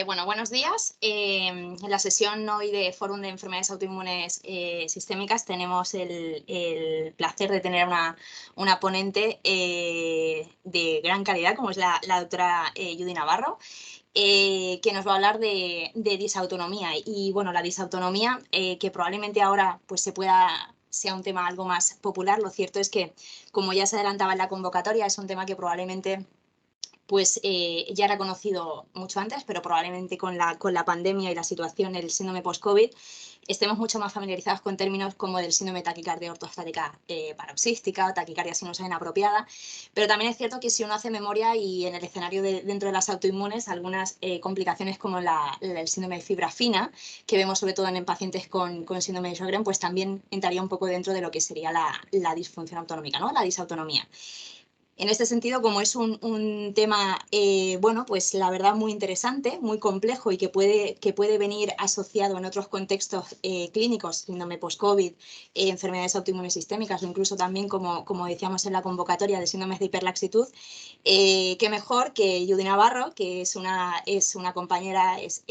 Bueno, buenos días. En la sesión hoy de Fórum de Enfermedades Autoinmunes Sistémicas tenemos el placer de tener una ponente de gran calidad, como es la doctora Judy Navarro, que nos va a hablar de disautonomía. Y bueno, la disautonomía, que probablemente ahora pues sea un tema algo más popular. Lo cierto es que, como ya se adelantaba en la convocatoria, es un tema que probablemente pues ya era conocido mucho antes, pero probablemente con la pandemia y la situación, el síndrome post-COVID, estemos mucho más familiarizados con términos como del síndrome de taquicardia ortostática paroxística o taquicardia sinusoide inapropiada. Pero también es cierto que si uno hace memoria y en el escenario dentro de las autoinmunes, algunas complicaciones como el síndrome de fibra fina, que vemos sobre todo en pacientes con síndrome de Sjögren, pues también entraría un poco dentro de lo que sería la disfunción autonómica, ¿no? La disautonomía. En este sentido, como es un tema, bueno, pues la verdad muy interesante, muy complejo y que puede venir asociado en otros contextos clínicos, síndrome post-COVID, enfermedades autoinmunes sistémicas o incluso también, como decíamos en la convocatoria, de síndromes de hiperlaxitud, qué mejor que Judy Navarro, que es una compañera, es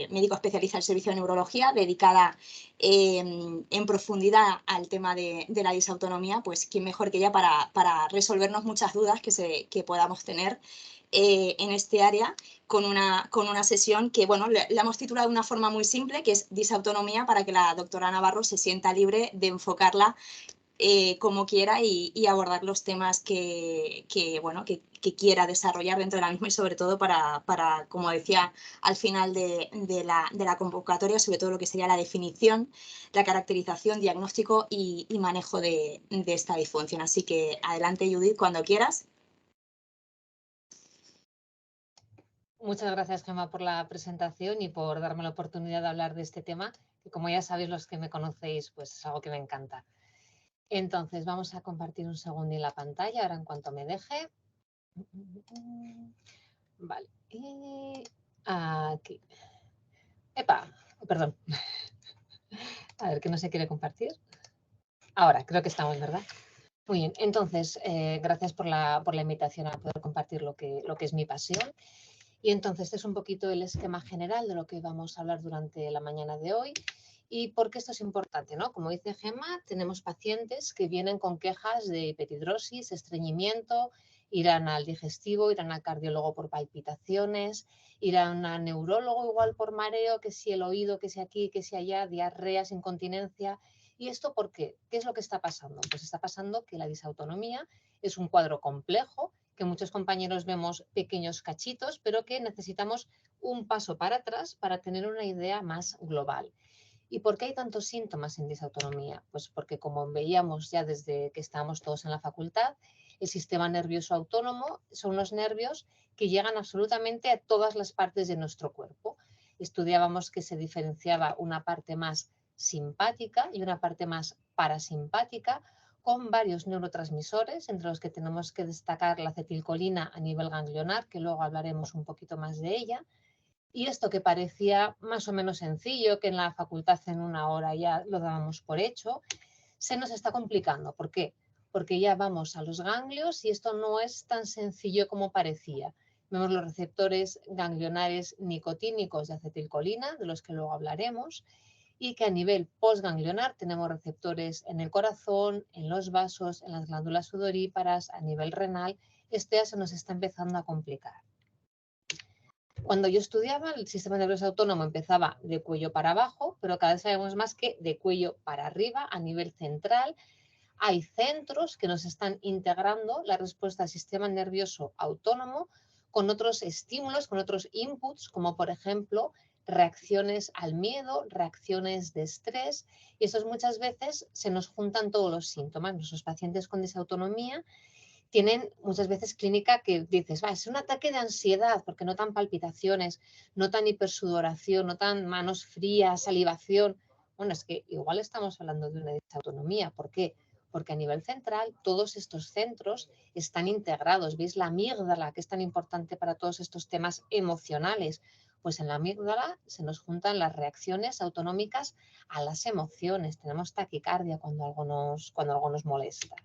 médico especialista del servicio de neurología, dedicada en profundidad al tema de la disautonomía, pues quién mejor que ella para resolvernos muchas dudas que podamos tener en este área con una sesión que, bueno, la hemos titulado de una forma muy simple, que es disautonomía, para que la doctora Navarro se sienta libre de enfocarla como quiera y abordar los temas que quiera desarrollar dentro de la misma y sobre todo para como decía al final de la convocatoria, sobre todo lo que sería la definición, la caracterización, diagnóstico y manejo de esta disfunción. Así que adelante, Judith, cuando quieras. Muchas gracias, Gemma, por la presentación y por darme la oportunidad de hablar de este tema, que como ya sabéis los que me conocéis, pues es algo que me encanta. Entonces, vamos a compartir un segundín la pantalla, ahora en cuanto me deje. Vale. Y aquí. ¡Epa! Perdón. A ver, que no se quiere compartir. Ahora, creo que estamos, ¿verdad? Muy bien. Entonces, gracias por la invitación a poder compartir lo que es mi pasión. Y entonces, este es un poquito el esquema general de lo que vamos a hablar durante la mañana de hoy. ¿Y por qué esto es importante, no? Como dice Gemma, tenemos pacientes que vienen con quejas de hiperhidrosis, estreñimiento, irán al digestivo, irán al cardiólogo por palpitaciones, irán al neurólogo igual por mareo, que si el oído, que si aquí, que si allá, diarreas, incontinencia. ¿Y esto por qué? ¿Qué es lo que está pasando? Pues está pasando que la disautonomía es un cuadro complejo, que muchos compañeros vemos pequeños cachitos, pero que necesitamos un paso para atrás para tener una idea más global. ¿Y por qué hay tantos síntomas en disautonomía? Pues porque, como veíamos ya desde que estábamos todos en la facultad, el sistema nervioso autónomo son los nervios que llegan absolutamente a todas las partes de nuestro cuerpo. Estudiábamos que se diferenciaba una parte más simpática y una parte más parasimpática, con varios neurotransmisores, entre los que tenemos que destacar la acetilcolina a nivel ganglionar, que luego hablaremos un poquito más de ella. Y esto que parecía más o menos sencillo, que en la facultad en una hora ya lo dábamos por hecho, se nos está complicando. ¿Por qué? Porque ya vamos a los ganglios y esto no es tan sencillo como parecía. Vemos los receptores ganglionares nicotínicos de acetilcolina, de los que luego hablaremos, y que a nivel postganglionar tenemos receptores en el corazón, en los vasos, en las glándulas sudoríparas, a nivel renal. Esto ya se nos está empezando a complicar. Cuando yo estudiaba, el sistema nervioso autónomo empezaba de cuello para abajo, pero cada vez sabemos más que de cuello para arriba, a nivel central, hay centros que nos están integrando la respuesta al sistema nervioso autónomo con otros estímulos, con otros inputs, como por ejemplo reacciones al miedo, reacciones de estrés, y eso muchas veces se nos juntan todos los síntomas. Nuestros pacientes con disautonomía tienen muchas veces clínica que dices, es un ataque de ansiedad, porque notan palpitaciones, notan hipersudoración, notan manos frías, salivación. Bueno, es que igual estamos hablando de una disautonomía. ¿Por qué? Porque a nivel central todos estos centros están integrados. ¿Veis la amígdala, que es tan importante para todos estos temas emocionales? Pues en la amígdala se nos juntan las reacciones autonómicas a las emociones. Tenemos taquicardia cuando algo nos molesta.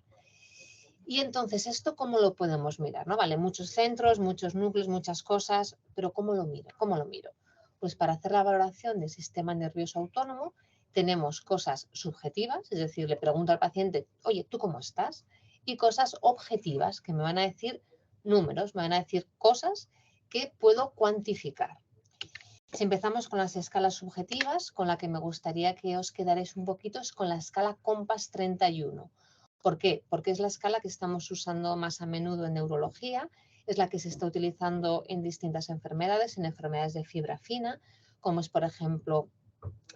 Y entonces, ¿esto cómo lo podemos mirar? ¿No? Vale, muchos centros, muchos núcleos, muchas cosas, pero ¿cómo lo miro? ¿Cómo lo miro? Pues para hacer la valoración del sistema nervioso autónomo tenemos cosas subjetivas, es decir, le pregunto al paciente, oye, ¿tú cómo estás? Y cosas objetivas, que me van a decir números, me van a decir cosas que puedo cuantificar. Si empezamos con las escalas subjetivas, con la que me gustaría que os quedarais un poquito, es con la escala COMPAS 31. ¿Por qué? Porque es la escala que estamos usando más a menudo en neurología, es la que se está utilizando en distintas enfermedades, en enfermedades de fibra fina, como es, por ejemplo,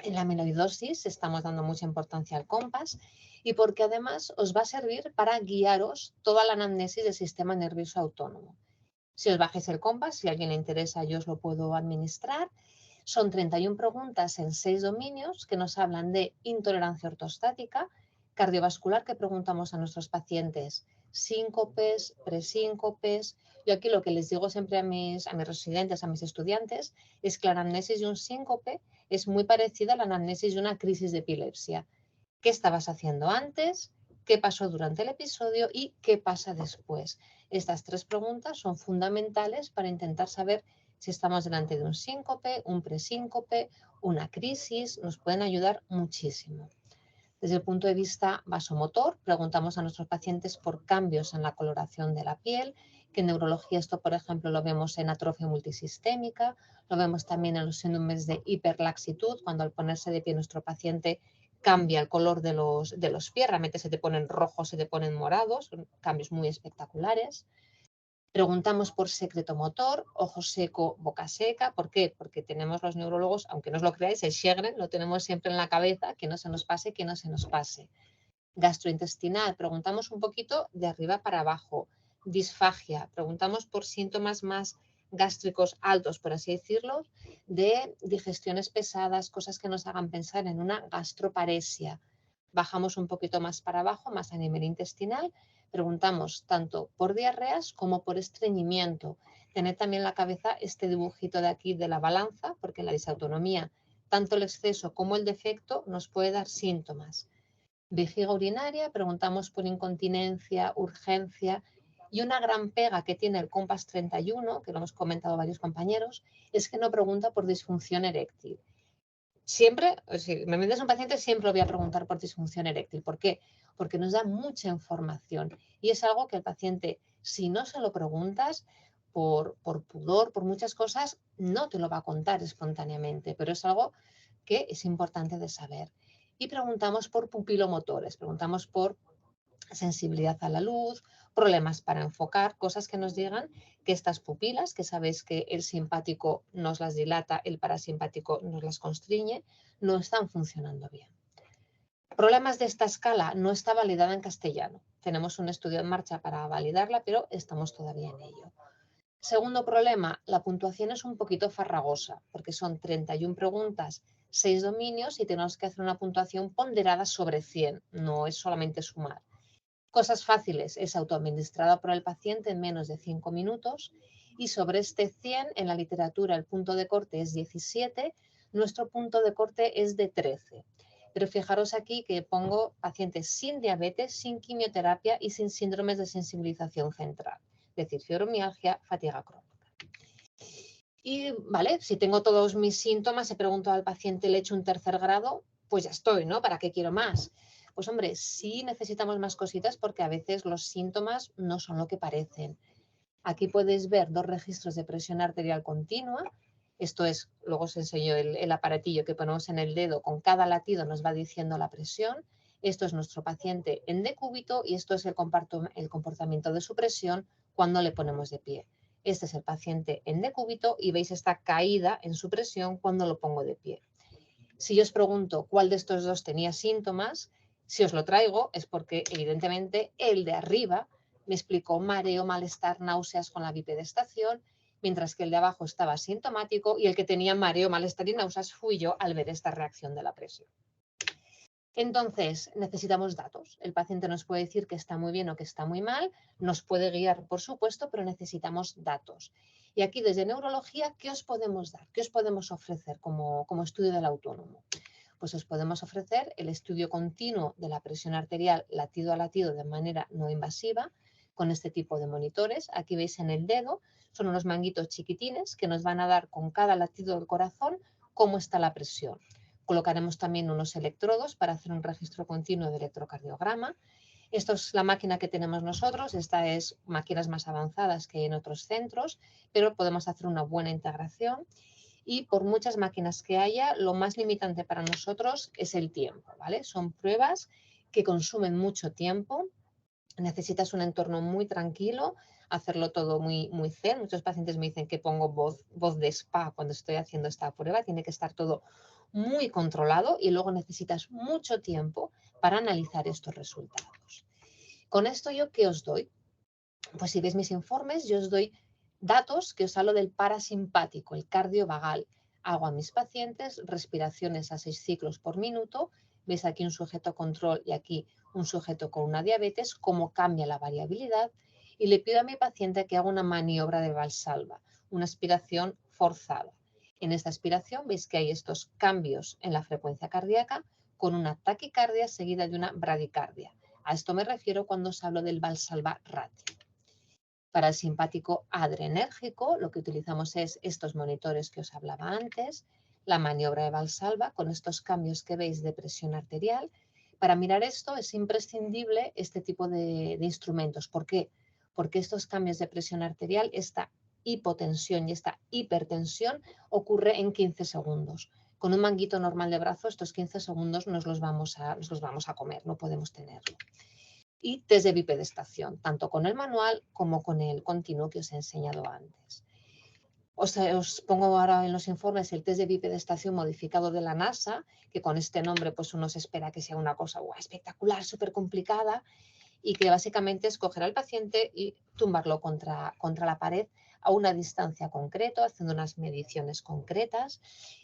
en la amiloidosis, estamos dando mucha importancia al COMPAS, y porque además os va a servir para guiaros toda la anamnesis del sistema nervioso autónomo. Si os bajáis el COMPAS, si a alguien le interesa, yo os lo puedo administrar. Son 31 preguntas en 6 dominios que nos hablan de intolerancia ortostática, cardiovascular, que preguntamos a nuestros pacientes, síncopes, presíncopes. Yo aquí lo que les digo siempre a mis residentes, a mis estudiantes, es que la anamnesis de un síncope es muy parecida a la anamnesis de una crisis de epilepsia. ¿Qué estabas haciendo antes? ¿Qué pasó durante el episodio? ¿Y qué pasa después? Estas 3 preguntas son fundamentales para intentar saber si estamos delante de un síncope, un presíncope, una crisis. Nos pueden ayudar muchísimo. Desde el punto de vista vasomotor, preguntamos a nuestros pacientes por cambios en la coloración de la piel, que en neurología esto, por ejemplo, lo vemos en atrofia multisistémica, lo vemos también en los síndromes de hiperlaxitud, cuando al ponerse de pie nuestro paciente cambia el color de los pies, realmente se te ponen rojos, se te ponen morados, son cambios muy espectaculares. Preguntamos por secreto motor, ojo seco, boca seca. ¿Por qué? Porque tenemos los neurólogos, aunque no os lo creáis, el Sjögren lo tenemos siempre en la cabeza, que no se nos pase, que no se nos pase. Gastrointestinal, preguntamos un poquito de arriba para abajo. Disfagia, preguntamos por síntomas más gástricos altos, por así decirlo, de digestiones pesadas, cosas que nos hagan pensar en una gastroparesia. Bajamos un poquito más para abajo, más a nivel intestinal, preguntamos tanto por diarreas como por estreñimiento. Tened también en la cabeza este dibujito de aquí de la balanza, porque en la disautonomía, tanto el exceso como el defecto nos puede dar síntomas. Vejiga urinaria, preguntamos por incontinencia, urgencia, y una gran pega que tiene el COMPAS 31, que lo hemos comentado varios compañeros, es que no pregunta por disfunción eréctil. Siempre, si me vendes un paciente, siempre lo voy a preguntar por disfunción eréctil. ¿Por qué? Porque nos da mucha información y es algo que el paciente, si no se lo preguntas, por pudor, por muchas cosas, no te lo va a contar espontáneamente, pero es algo que es importante de saber. Y preguntamos por pupilomotores, preguntamos por sensibilidad a la luz, problemas para enfocar, cosas que nos digan que estas pupilas, que sabéis que el simpático nos las dilata, el parasimpático nos las constriñe, no están funcionando bien. Problemas de esta escala no está validada en castellano. Tenemos un estudio en marcha para validarla, pero estamos todavía en ello. Segundo problema, la puntuación es un poquito farragosa, porque son 31 preguntas, 6 dominios y tenemos que hacer una puntuación ponderada sobre 100, no es solamente sumar. Cosas fáciles, es autoadministrada por el paciente en menos de 5 minutos y sobre este 100 en la literatura el punto de corte es 17, nuestro punto de corte es de 13. Pero fijaros aquí que pongo pacientes sin diabetes, sin quimioterapia y sin síndromes de sensibilización central, es decir, fibromialgia, fatiga crónica. Y vale, si tengo todos mis síntomas, he preguntado al paciente, le he hecho un 3er grado, pues ya estoy, ¿no? ¿Para qué quiero más? Pues hombre, sí necesitamos más cositas porque a veces los síntomas no son lo que parecen. Aquí podéis ver 2 registros de presión arterial continua. Esto es, luego os enseño el aparatillo que ponemos en el dedo, con cada latido nos va diciendo la presión. Esto es nuestro paciente en decúbito y esto es el comportamiento de su presión cuando le ponemos de pie. Este es el paciente en decúbito y veis esta caída en su presión cuando lo pongo de pie. Si yo os pregunto cuál de estos dos tenía síntomas, si os lo traigo es porque evidentemente el de arriba me explicó mareo, malestar, náuseas con la bipedestación, mientras que el de abajo estaba asintomático y el que tenía mareo, malestar y náuseas fui yo al ver esta reacción de la presión. Entonces, necesitamos datos. El paciente nos puede decir que está muy bien o que está muy mal, nos puede guiar, por supuesto, pero necesitamos datos. Y aquí, desde neurología, ¿qué os podemos dar? ¿Qué os podemos ofrecer como estudio del autónomo? Pues os podemos ofrecer el estudio continuo de la presión arterial latido a latido de manera no invasiva con este tipo de monitores. Aquí veis en el dedo, son unos manguitos chiquitines que nos van a dar con cada latido del corazón cómo está la presión. Colocaremos también unos electrodos para hacer un registro continuo de electrocardiograma. Esto es la máquina que tenemos nosotros, esta es máquinas más avanzadas que hay en otros centros, pero podemos hacer una buena integración. Y por muchas máquinas que haya, lo más limitante para nosotros es el tiempo, ¿vale? Son pruebas que consumen mucho tiempo, necesitas un entorno muy tranquilo, hacerlo todo muy, muy zen. Muchos pacientes me dicen que pongo voz de spa cuando estoy haciendo esta prueba, tiene que estar todo muy controlado y luego necesitas mucho tiempo para analizar estos resultados. Con esto, ¿yo qué os doy? Pues si veis mis informes, yo os doy datos que os hablo del parasimpático, el cardiovagal. Hago a mis pacientes respiraciones a 6 ciclos por minuto. Veis aquí un sujeto control y aquí un sujeto con una diabetes, cómo cambia la variabilidad. Y le pido a mi paciente que haga una maniobra de Valsalva, una aspiración forzada. En esta aspiración veis que hay estos cambios en la frecuencia cardíaca con una taquicardia seguida de una bradicardia. A esto me refiero cuando os hablo del Valsalva ratio. Para el simpático adrenérgico, lo que utilizamos es estos monitores que os hablaba antes, la maniobra de Valsalva con estos cambios que veis de presión arterial. Para mirar esto es imprescindible este tipo de instrumentos. ¿Por qué? Porque estos cambios de presión arterial, esta hipotensión y esta hipertensión ocurre en 15 segundos. Con un manguito normal de brazo, estos 15 segundos nos los vamos a comer, no podemos tenerlo. Y test de bipedestación, tanto con el manual como con el continuo que os he enseñado antes. Os pongo ahora en los informes el test de bipedestación modificado de la NASA, que con este nombre pues uno se espera que sea una cosa espectacular, súper complicada, y que básicamente es coger al paciente y tumbarlo contra la pared a una distancia concreta, haciendo unas mediciones concretas.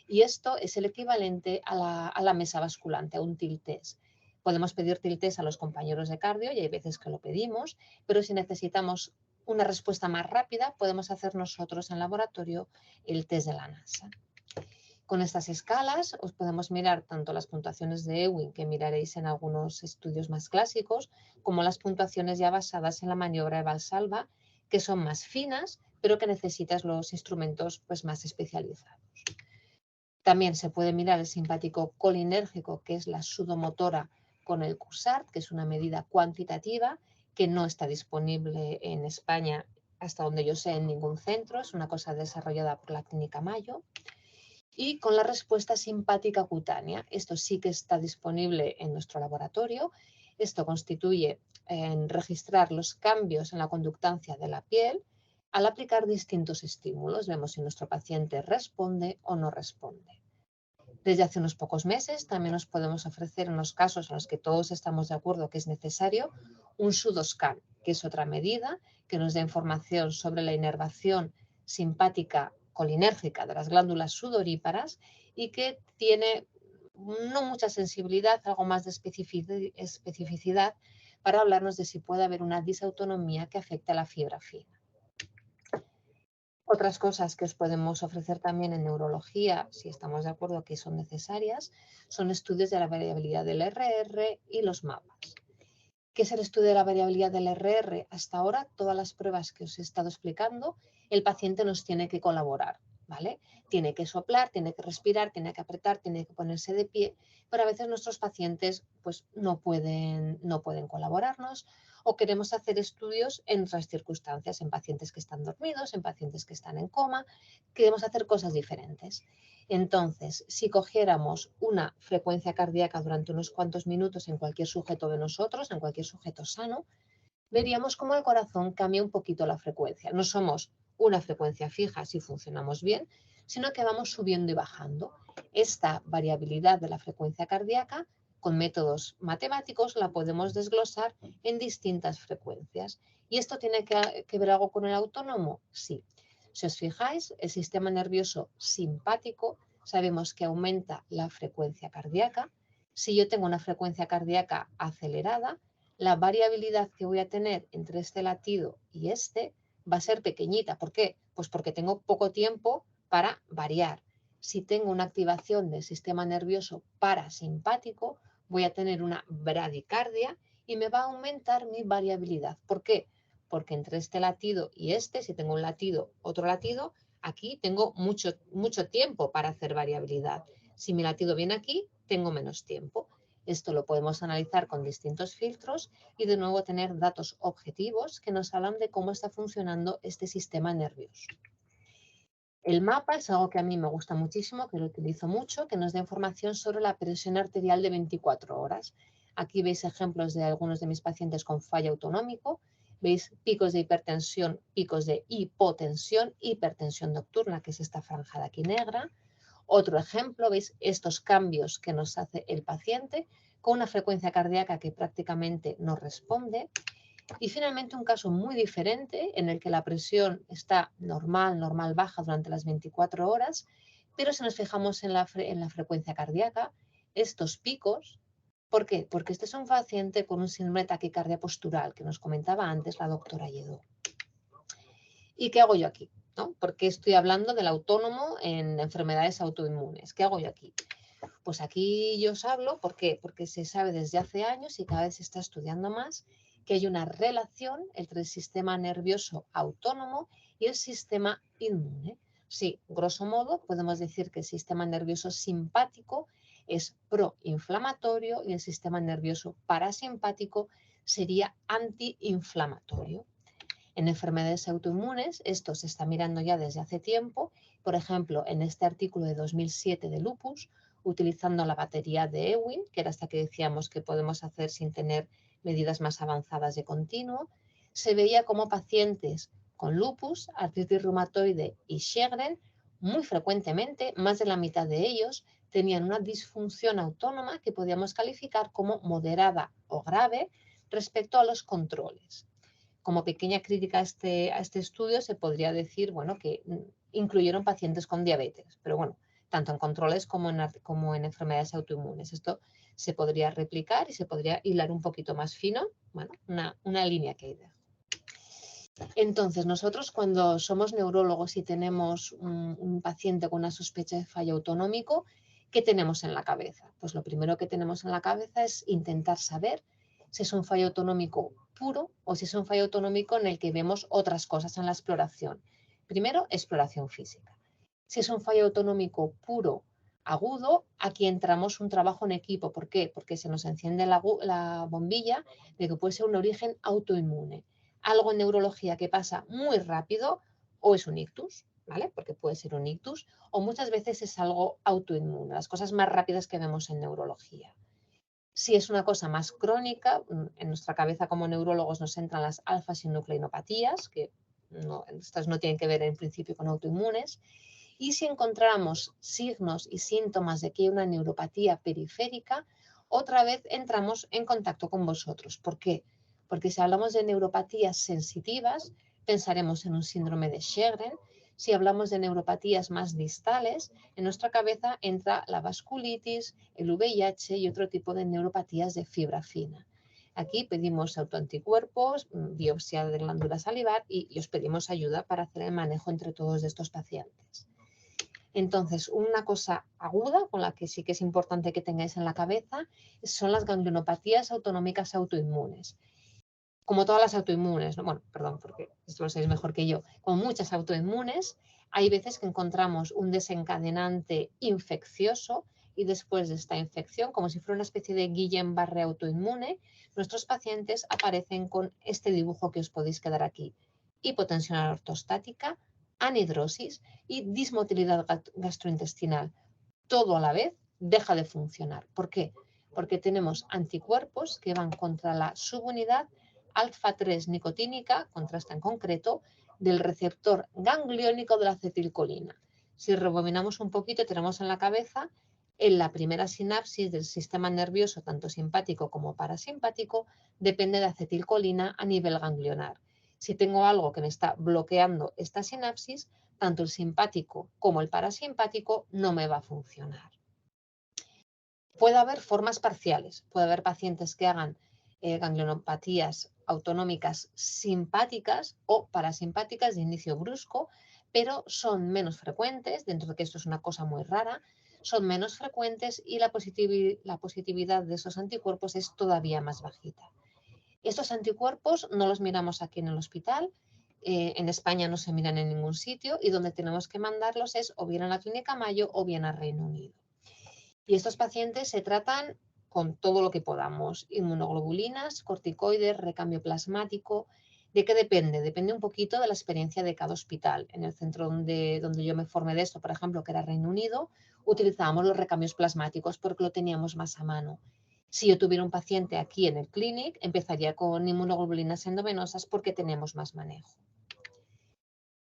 Y esto es el equivalente a la mesa basculante, a un tilt test. Podemos pedir tilt test a los compañeros de cardio y hay veces que lo pedimos, pero si necesitamos una respuesta más rápida, podemos hacer nosotros en laboratorio el test de la NASA. Con estas escalas os podemos mirar tanto las puntuaciones de Ewing, que miraréis en algunos estudios más clásicos, como las puntuaciones ya basadas en la maniobra de Valsalva, que son más finas, pero que necesitas los instrumentos pues, más especializados. También se puede mirar el simpático colinérgico, que es la sudomotora con el CUSART, que es una medida cuantitativa que no está disponible en España, hasta donde yo sé, en ningún centro. Es una cosa desarrollada por la Clínica Mayo. Y con la respuesta simpática cutánea. Esto sí que está disponible en nuestro laboratorio. Esto constituye en registrar los cambios en la conductancia de la piel al aplicar distintos estímulos. Vemos si nuestro paciente responde o no responde. Desde hace unos pocos meses también nos podemos ofrecer en los casos en los que todos estamos de acuerdo que es necesario un pseudoscan, que es otra medida que nos da información sobre la inervación simpática colinérgica de las glándulas sudoríparas y que tiene no mucha sensibilidad, algo más de especificidad para hablarnos de si puede haber una disautonomía que afecte a la fibra fina. Otras cosas que os podemos ofrecer también en neurología, si estamos de acuerdo que son necesarias, son estudios de la variabilidad del RR y los mapas. ¿Qué es el estudio de la variabilidad del RR? Hasta ahora, todas las pruebas que os he estado explicando, el paciente nos tiene que colaborar, ¿vale? Tiene que soplar, tiene que respirar, tiene que apretar, tiene que ponerse de pie, pero a veces nuestros pacientes pues, no pueden colaborarnos o queremos hacer estudios en otras circunstancias, en pacientes que están dormidos, en pacientes que están en coma, queremos hacer cosas diferentes. Entonces, si cogiéramos una frecuencia cardíaca durante unos cuantos minutos en cualquier sujeto de nosotros, en cualquier sujeto sano, veríamos cómo el corazón cambia un poquito la frecuencia. No somos una frecuencia fija si funcionamos bien, sino que vamos subiendo y bajando. Esta variabilidad de la frecuencia cardíaca, con métodos matemáticos, la podemos desglosar en distintas frecuencias. ¿Y esto tiene que ver algo con el autónomo? Sí. Si os fijáis, el sistema nervioso simpático sabemos que aumenta la frecuencia cardíaca. Si yo tengo una frecuencia cardíaca acelerada, la variabilidad que voy a tener entre este latido y este va a ser pequeñita. ¿Por qué? Pues porque tengo poco tiempo para variar. si tengo una activación del sistema nervioso parasimpático, voy a tener una bradicardia y me va a aumentar mi variabilidad. ¿Por qué? Porque entre este latido y este, si tengo un latido, otro latido, aquí tengo mucho tiempo para hacer variabilidad. Si mi latido viene aquí, tengo menos tiempo. Esto lo podemos analizar con distintos filtros y de nuevo tener datos objetivos que nos hablan de cómo está funcionando este sistema nervioso. El mapa es algo que a mí me gusta muchísimo, que lo utilizo mucho, que nos da información sobre la presión arterial de 24 horas. Aquí veis ejemplos de algunos de mis pacientes con fallo autonómico. Veis picos de hipertensión, picos de hipotensión, hipertensión nocturna, que es esta franja de aquí negra. Otro ejemplo, veis estos cambios que nos hace el paciente con una frecuencia cardíaca que prácticamente no responde. Y finalmente un caso muy diferente en el que la presión está normal, baja durante las 24 horas, pero si nos fijamos en la frecuencia cardíaca, estos picos, ¿por qué? Porque este es un paciente con un síndrome de taquicardia postural que nos comentaba antes la doctora Lledó. ¿Y qué hago yo aquí? ¿No? ¿Por qué estoy hablando del autónomo en enfermedades autoinmunes? ¿Qué hago yo aquí? Pues aquí yo os hablo, ¿por qué? Porque se sabe desde hace años y cada vez se está estudiando más que hay una relación entre el sistema nervioso autónomo y el sistema inmune. Sí, grosso modo podemos decir que el sistema nervioso simpático es proinflamatorio y el sistema nervioso parasimpático sería antiinflamatorio. En enfermedades autoinmunes, esto se está mirando ya desde hace tiempo. Por ejemplo, en este artículo de 2007 de Lupus, utilizando la batería de Ewing, que era esta que decíamos que podemos hacer sin tener medidas más avanzadas de continuo, se veía como pacientes con lupus, artritis reumatoide y Sjögren, muy frecuentemente, más de la mitad de ellos, tenían una disfunción autónoma que podíamos calificar como moderada o grave respecto a los controles. Como pequeña crítica a este estudio se podría decir, bueno, que incluyeron pacientes con diabetes, pero bueno, tanto en controles como en enfermedades autoinmunes. Esto se podría replicar y se podría hilar un poquito más fino, bueno, una línea que hay dejo. Entonces, nosotros cuando somos neurólogos y tenemos un paciente con una sospecha de fallo autonómico, ¿qué tenemos en la cabeza? Pues lo primero que tenemos en la cabeza es intentar saber si es un fallo autonómico puro o si es un fallo autonómico en el que vemos otras cosas en la exploración. Primero, exploración física. Si es un fallo autonómico puro, agudo, aquí entramos un trabajo en equipo. ¿Por qué? Porque se nos enciende la bombilla de que puede ser un origen autoinmune. Algo en neurología que pasa muy rápido o es un ictus, ¿vale? Porque puede ser un ictus, o muchas veces es algo autoinmune, las cosas más rápidas que vemos en neurología. Si es una cosa más crónica, en nuestra cabeza como neurólogos nos entran las alfa-sinucleinopatías, que estas no tienen que ver en principio con autoinmunes, y si encontramos signos y síntomas de que hay una neuropatía periférica, otra vez entramos en contacto con vosotros. ¿Por qué? Porque si hablamos de neuropatías sensitivas, pensaremos en un síndrome de Sjögren. Si hablamos de neuropatías más distales, en nuestra cabeza entra la vasculitis, el VIH y otro tipo de neuropatías de fibra fina. Aquí pedimos autoanticuerpos, biopsia de glándula salivar y os pedimos ayuda para hacer el manejo entre todos estos pacientes. Entonces, una cosa aguda con la que sí que es importante que tengáis en la cabeza son las ganglionopatías autonómicas autoinmunes. Como todas las autoinmunes, ¿no? Bueno, perdón, porque esto lo sabéis mejor que yo, como muchas autoinmunes, hay veces que encontramos un desencadenante infeccioso y después de esta infección, como si fuera una especie de Guillain-Barré autoinmune, nuestros pacientes aparecen con este dibujo que os podéis quedar aquí. Hipotensión ortostática, anhidrosis y dismotilidad gastrointestinal. Todo a la vez deja de funcionar. ¿Por qué? Porque tenemos anticuerpos que van contra la subunidad alfa-3 nicotínica, contra esta en concreto, del receptor gangliónico de la acetilcolina. Si rebobinamos un poquito, tenemos en la cabeza en la primera sinapsis del sistema nervioso, tanto simpático como parasimpático, depende de acetilcolina a nivel ganglionar. Si tengo algo que me está bloqueando esta sinapsis, tanto el simpático como el parasimpático no me va a funcionar. Puede haber formas parciales, puede haber pacientes que hagan ganglionopatías autonómicas simpáticas o parasimpáticas de inicio brusco, pero son menos frecuentes, dentro de que esto es una cosa muy rara, son menos frecuentes y la positividad de esos anticuerpos es todavía más bajita. Estos anticuerpos no los miramos aquí en el hospital, en España no se miran en ningún sitio y donde tenemos que mandarlos es o bien a la Clínica Mayo o bien a Reino Unido. Y estos pacientes se tratan con todo lo que podamos, inmunoglobulinas, corticoides, recambio plasmático. ¿De qué depende? Depende un poquito de la experiencia de cada hospital. En el centro donde yo me formé de esto, por ejemplo, que era Reino Unido, utilizábamos los recambios plasmáticos porque lo teníamos más a mano. Si yo tuviera un paciente aquí en el clinic, empezaría con inmunoglobulinas endovenosas porque tenemos más manejo.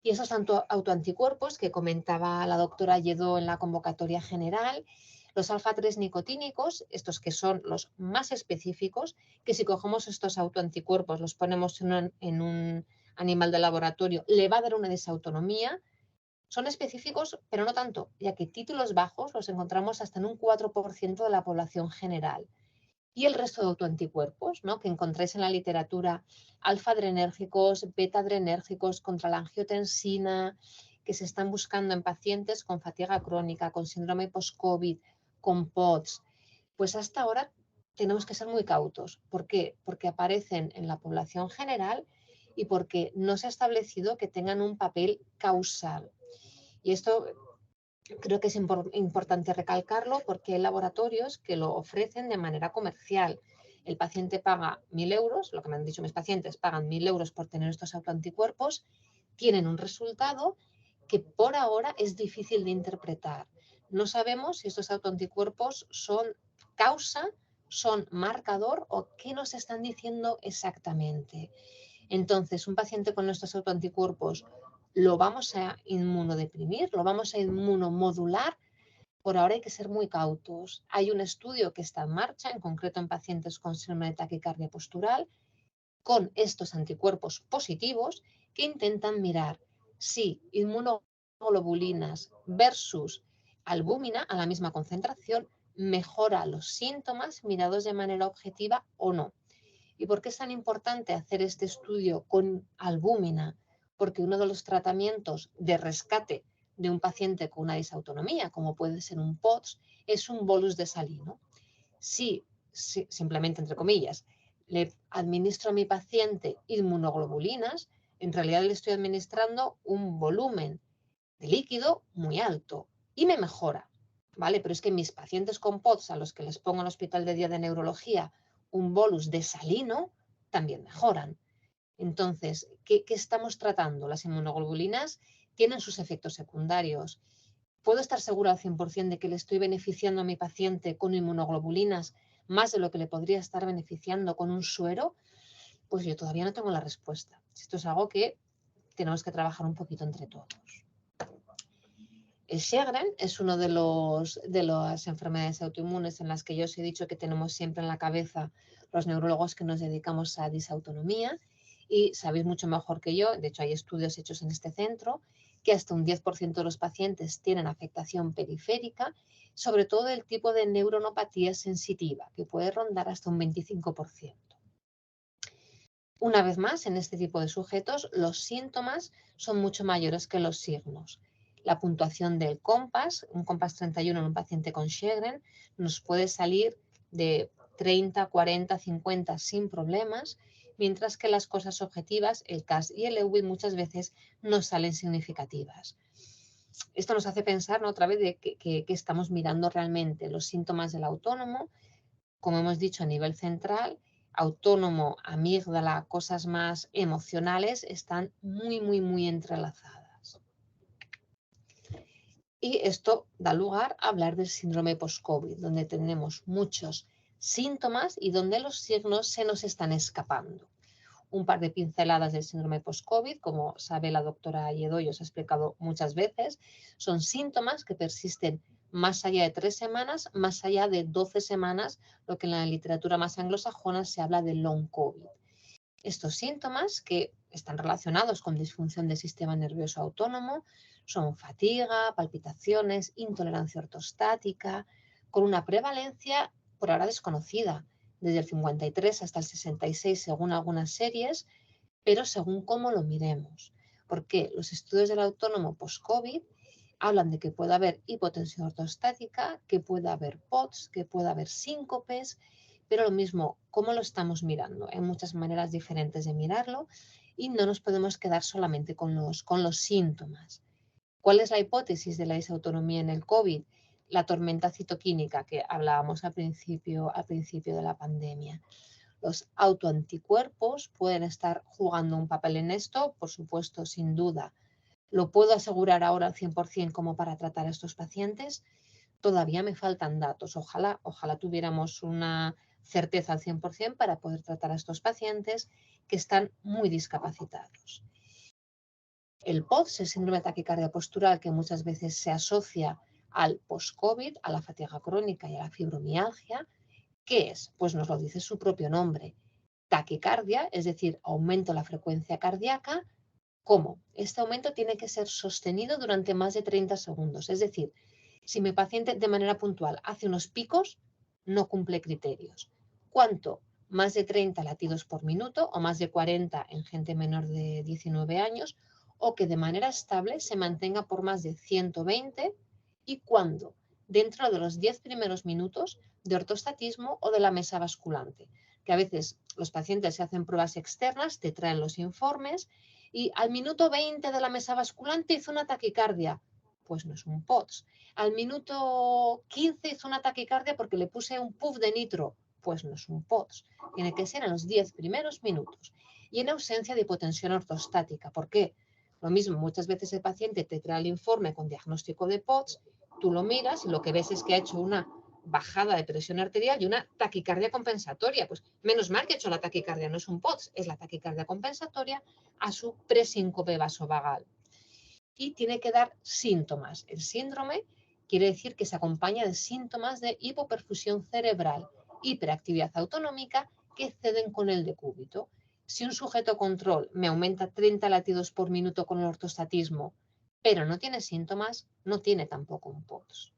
Y esos autoanticuerpos que comentaba la doctora Lledó en la convocatoria general, los alfa-3 nicotínicos, estos que son los más específicos, que si cogemos estos autoanticuerpos, los ponemos en un animal de laboratorio, le va a dar una disautonomía. Son específicos, pero no tanto, ya que títulos bajos los encontramos hasta en un 4% de la población general. Y el resto de autoanticuerpos, ¿no?, que encontráis en la literatura, alfa-adrenérgicos, beta-adrenérgicos, contra la angiotensina, que se están buscando en pacientes con fatiga crónica, con síndrome post-COVID, con POTS, pues hasta ahora tenemos que ser muy cautos. ¿Por qué? Porque aparecen en la población general y porque no se ha establecido que tengan un papel causal. Y esto creo que es importante recalcarlo porque hay laboratorios que lo ofrecen de manera comercial. El paciente paga 1.000 euros, lo que me han dicho mis pacientes, pagan 1.000 euros por tener estos autoanticuerpos, tienen un resultado que por ahora es difícil de interpretar. No sabemos si estos autoanticuerpos son causa, son marcador o qué nos están diciendo exactamente. Entonces, un paciente con estos autoanticuerpos lo vamos a inmunodeprimir, lo vamos a inmunomodular. Por ahora hay que ser muy cautos. Hay un estudio que está en marcha, en concreto en pacientes con síndrome de taquicardia postural, con estos anticuerpos positivos que intentan mirar si inmunoglobulinas versus albúmina a la misma concentración mejora los síntomas mirados de manera objetiva o no. ¿Y por qué es tan importante hacer este estudio con albúmina? Porque uno de los tratamientos de rescate de un paciente con una disautonomía, como puede ser un POTS, es un bolus de salino. Si, simplemente entre comillas, le administro a mi paciente inmunoglobulinas, en realidad le estoy administrando un volumen de líquido muy alto y me mejora, ¿vale? Pero es que mis pacientes con POTS, a los que les pongo en el hospital de día de neurología un bolus de salino, también mejoran. Entonces, ¿qué estamos tratando? Las inmunoglobulinas tienen sus efectos secundarios. ¿Puedo estar segura al 100% de que le estoy beneficiando a mi paciente con inmunoglobulinas más de lo que le podría estar beneficiando con un suero? Pues yo todavía no tengo la respuesta. Esto es algo que tenemos que trabajar un poquito entre todos. El Sjögren es uno de las enfermedades autoinmunes en las que yo os he dicho que tenemos siempre en la cabeza los neurólogos que nos dedicamos a disautonomía y sabéis mucho mejor que yo, de hecho hay estudios hechos en este centro, que hasta un 10% de los pacientes tienen afectación periférica, sobre todo del tipo de neuronopatía sensitiva, que puede rondar hasta un 25%. Una vez más, en este tipo de sujetos, los síntomas son mucho mayores que los signos. La puntuación del COMPAS, un COMPAS 31 en un paciente con Sjögren, nos puede salir de 30, 40, 50 sin problemas, mientras que las cosas objetivas, el CAS y el EWI, muchas veces no salen significativas. Esto nos hace pensar, ¿no?, otra vez de que estamos mirando realmente los síntomas del autónomo, como hemos dicho a nivel central, autónomo, amígdala, cosas más emocionales, están muy, muy, muy entrelazadas. Y esto da lugar a hablar del síndrome post-COVID, donde tenemos muchos síntomas y donde los signos se nos están escapando. Un par de pinceladas del síndrome post-COVID, como sabe la doctora Lledó y os ha explicado muchas veces, son síntomas que persisten más allá de 3 semanas, más allá de 12 semanas, lo que en la literatura más anglosajona se habla de long COVID. Estos síntomas, que están relacionados con disfunción del sistema nervioso autónomo, son fatiga, palpitaciones, intolerancia ortostática, con una prevalencia por ahora desconocida, desde el 53 hasta el 66 según algunas series, pero según cómo lo miremos. Porque los estudios del autónomo post-COVID hablan de que puede haber hipotensión ortostática, que puede haber POTS, que puede haber síncopes, pero lo mismo, ¿cómo lo estamos mirando? Hay muchas maneras diferentes de mirarlo y no nos podemos quedar solamente con los síntomas. ¿Cuál es la hipótesis de la disautonomía en el COVID? La tormenta citoquímica que hablábamos al principio de la pandemia. Los autoanticuerpos pueden estar jugando un papel en esto, por supuesto, sin duda. ¿Lo puedo asegurar ahora al 100% como para tratar a estos pacientes? Todavía me faltan datos. Ojalá tuviéramos una certeza al 100% para poder tratar a estos pacientes que están muy discapacitados. El POTS, el síndrome de taquicardia postural, que muchas veces se asocia al post-COVID, a la fatiga crónica y a la fibromialgia, ¿qué es? Pues nos lo dice su propio nombre. Taquicardia, es decir, aumento de la frecuencia cardíaca. ¿Cómo? Este aumento tiene que ser sostenido durante más de 30 segundos. Es decir, si mi paciente de manera puntual hace unos picos, no cumple criterios. ¿Cuánto? Más de 30 latidos por minuto o más de 40 en gente menor de 19 años, o que de manera estable se mantenga por más de 120. ¿Y cuándo? Dentro de los 10 primeros minutos de ortostatismo o de la mesa basculante, que a veces los pacientes se hacen pruebas externas, te traen los informes y al minuto 20 de la mesa basculante hizo una taquicardia. Pues no es un POTS. Al minuto 15 hizo una taquicardia porque le puse un puff de nitro. Pues no es un POTS. Tiene que ser en los 10 primeros minutos. Y en ausencia de hipotensión ortostática. ¿Por qué? Lo mismo, muchas veces el paciente te trae el informe con diagnóstico de POTS, tú lo miras y lo que ves es que ha hecho una bajada de presión arterial y una taquicardia compensatoria. Pues menos mal que ha hecho la taquicardia, no es un POTS, es la taquicardia compensatoria a su presíncope vasovagal. Y tiene que dar síntomas. El síndrome quiere decir que se acompaña de síntomas de hipoperfusión cerebral, hiperactividad autonómica que exceden con el decúbito. Si un sujeto control me aumenta 30 latidos por minuto con el ortostatismo, pero no tiene síntomas, no tiene tampoco un POTS.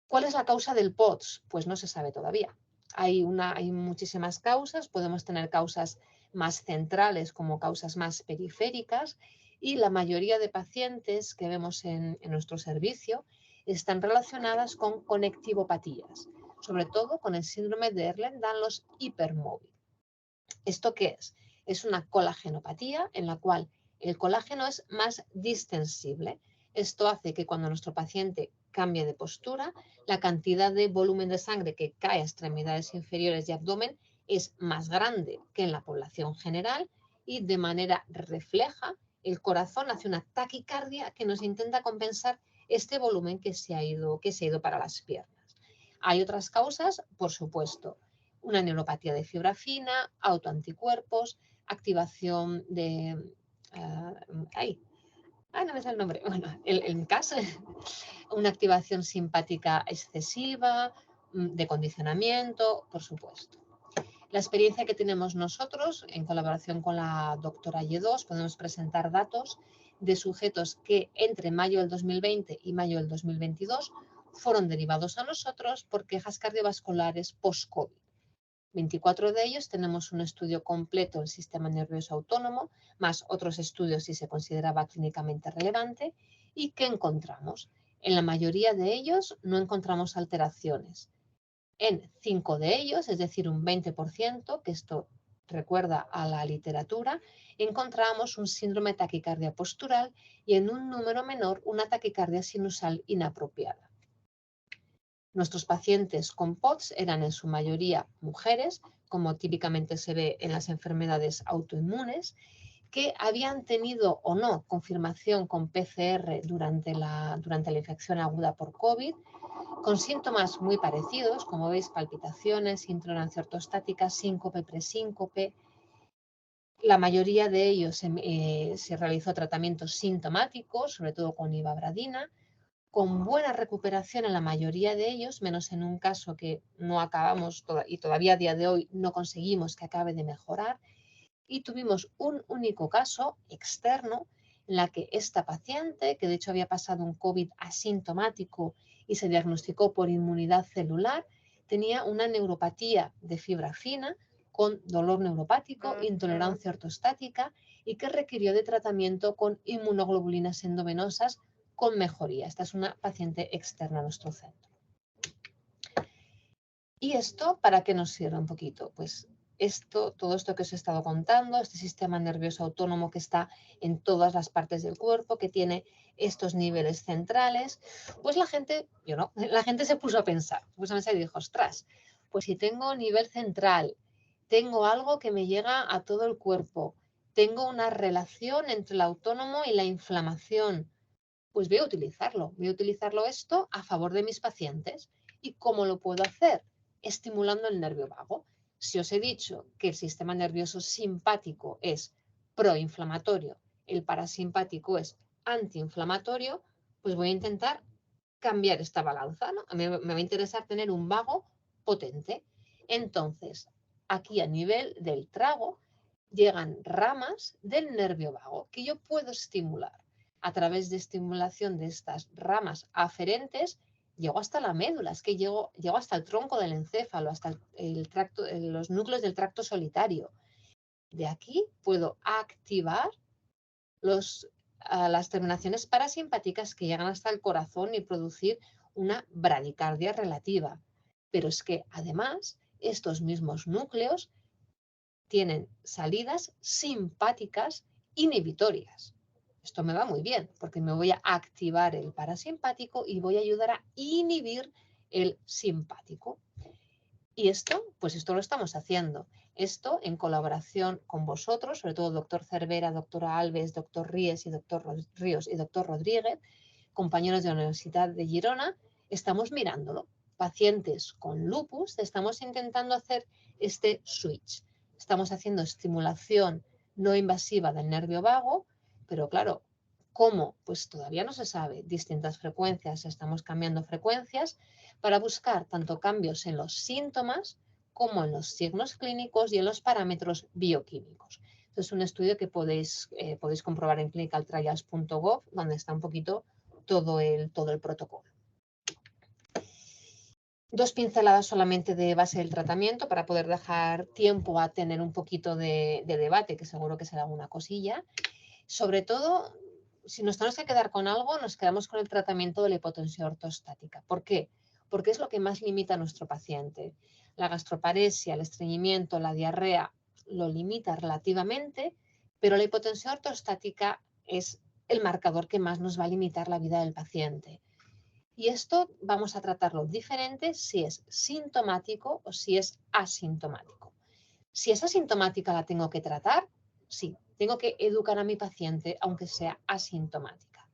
¿Cuál es la causa del POTS? Pues no se sabe todavía. Hay muchísimas causas, podemos tener causas más centrales como causas más periféricas y la mayoría de pacientes que vemos en nuestro servicio están relacionadas con conectivopatías, sobre todo con el síndrome de Ehlers-Danlos hipermóvil. ¿Esto qué es? Es una colagenopatía en la cual el colágeno es más distensible. Esto hace que cuando nuestro paciente cambie de postura, la cantidad de volumen de sangre que cae a extremidades inferiores y abdomen es más grande que en la población general y de manera refleja el corazón hace una taquicardia que nos intenta compensar este volumen que se ha ido para las piernas. Hay otras causas, por supuesto, una neuropatía de fibra fina, autoanticuerpos, activación de... no me sale el nombre. Bueno, el caso es una activación simpática excesiva, de condicionamiento, por supuesto. La experiencia que tenemos nosotros, en colaboración con la doctora Y2, podemos presentar datos de sujetos que entre mayo del 2020 y mayo del 2022 fueron derivados a nosotros por quejas cardiovasculares post-COVID. 24 de ellos tenemos un estudio completo del sistema nervioso autónomo, más otros estudios si se consideraba clínicamente relevante. ¿Y qué encontramos? En la mayoría de ellos no encontramos alteraciones. En 5 de ellos, es decir, un 20%, que esto recuerda a la literatura, encontramos un síndrome de taquicardia postural y en un número menor una taquicardia sinusal inapropiada. Nuestros pacientes con POTS eran en su mayoría mujeres, como típicamente se ve en las enfermedades autoinmunes, que habían tenido o no confirmación con PCR durante la infección aguda por COVID, con síntomas muy parecidos, como veis, palpitaciones, intolerancia ortostática, síncope, presíncope. La mayoría de ellos se realizó tratamiento sintomático, sobre todo con ivabradina, con buena recuperación en la mayoría de ellos, menos en un caso que no acabamos y todavía a día de hoy no conseguimos que acabe de mejorar. Y tuvimos un único caso externo en la que esta paciente, que de hecho había pasado un COVID asintomático y se diagnosticó por inmunidad celular, tenía una neuropatía de fibra fina con dolor neuropático, intolerancia ortostática y que requirió de tratamiento con inmunoglobulinas endovenosas con mejoría. Esta es una paciente externa a nuestro centro. ¿Y esto para qué nos sirve un poquito? Pues todo esto que os he estado contando, este sistema nervioso autónomo que está en todas las partes del cuerpo, que tiene estos niveles centrales, pues la gente se puso a pensar y dijo, ostras, pues si tengo nivel central, tengo algo que me llega a todo el cuerpo, tengo una relación entre el autónomo y la inflamación, pues voy a utilizarlo esto a favor de mis pacientes. ¿Y cómo lo puedo hacer? Estimulando el nervio vago. Si os he dicho que el sistema nervioso simpático es proinflamatorio, el parasimpático es antiinflamatorio, pues voy a intentar cambiar esta balanza, ¿no? Me va a interesar tener un vago potente. Entonces, aquí a nivel del trago llegan ramas del nervio vago que yo puedo estimular. A través de estimulación de estas ramas aferentes, llego hasta la médula, es que llego hasta el tronco del encéfalo, hasta los núcleos del tracto solitario. De aquí puedo activar las terminaciones parasimpáticas que llegan hasta el corazón y producir una bradicardia relativa. Pero es que además estos mismos núcleos tienen salidas simpáticas inhibitorias. Esto me va muy bien porque me voy a activar el parasimpático y voy a ayudar a inhibir el simpático. Y pues esto lo estamos haciendo. Esto en colaboración con vosotros, sobre todo doctor Cervera, doctora Alves, doctor Ríos y doctor Rodríguez, compañeros de la Universidad de Girona, estamos mirándolo. Pacientes con lupus, estamos intentando hacer este switch. Estamos haciendo estimulación no invasiva del nervio vago, pero claro, ¿cómo? Pues todavía no se sabe. Distintas frecuencias, estamos cambiando frecuencias para buscar tanto cambios en los síntomas como en los signos clínicos y en los parámetros bioquímicos. Esto es un estudio que podéis comprobar en clinicaltrials.gov, donde está un poquito todo el protocolo. Dos pinceladas solamente de base del tratamiento para poder dejar tiempo a tener un poquito de debate, que seguro que será alguna cosilla. Sobre todo, si nos tenemos que quedar con algo, nos quedamos con el tratamiento de la hipotensión ortostática. ¿Por qué? Porque es lo que más limita a nuestro paciente. La gastroparesia, el estreñimiento, la diarrea lo limita relativamente, pero la hipotensión ortostática es el marcador que más nos va a limitar la vida del paciente. Y esto vamos a tratarlo diferente si es sintomático o si es asintomático. Si es asintomática, la tengo que tratar, sí. Tengo que educar a mi paciente, aunque sea asintomática.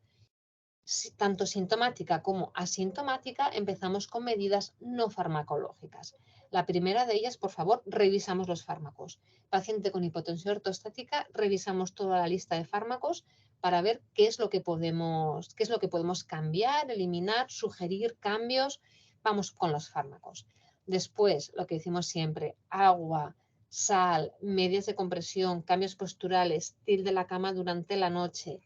Tanto sintomática como asintomática, empezamos con medidas no farmacológicas. La primera de ellas, por favor, revisamos los fármacos. Paciente con hipotensión ortostática, revisamos toda la lista de fármacos para ver qué es lo que podemos cambiar, eliminar, sugerir cambios. Vamos con los fármacos. Después, lo que decimos siempre, agua, sal, medias de compresión, cambios posturales, tilt de la cama durante la noche.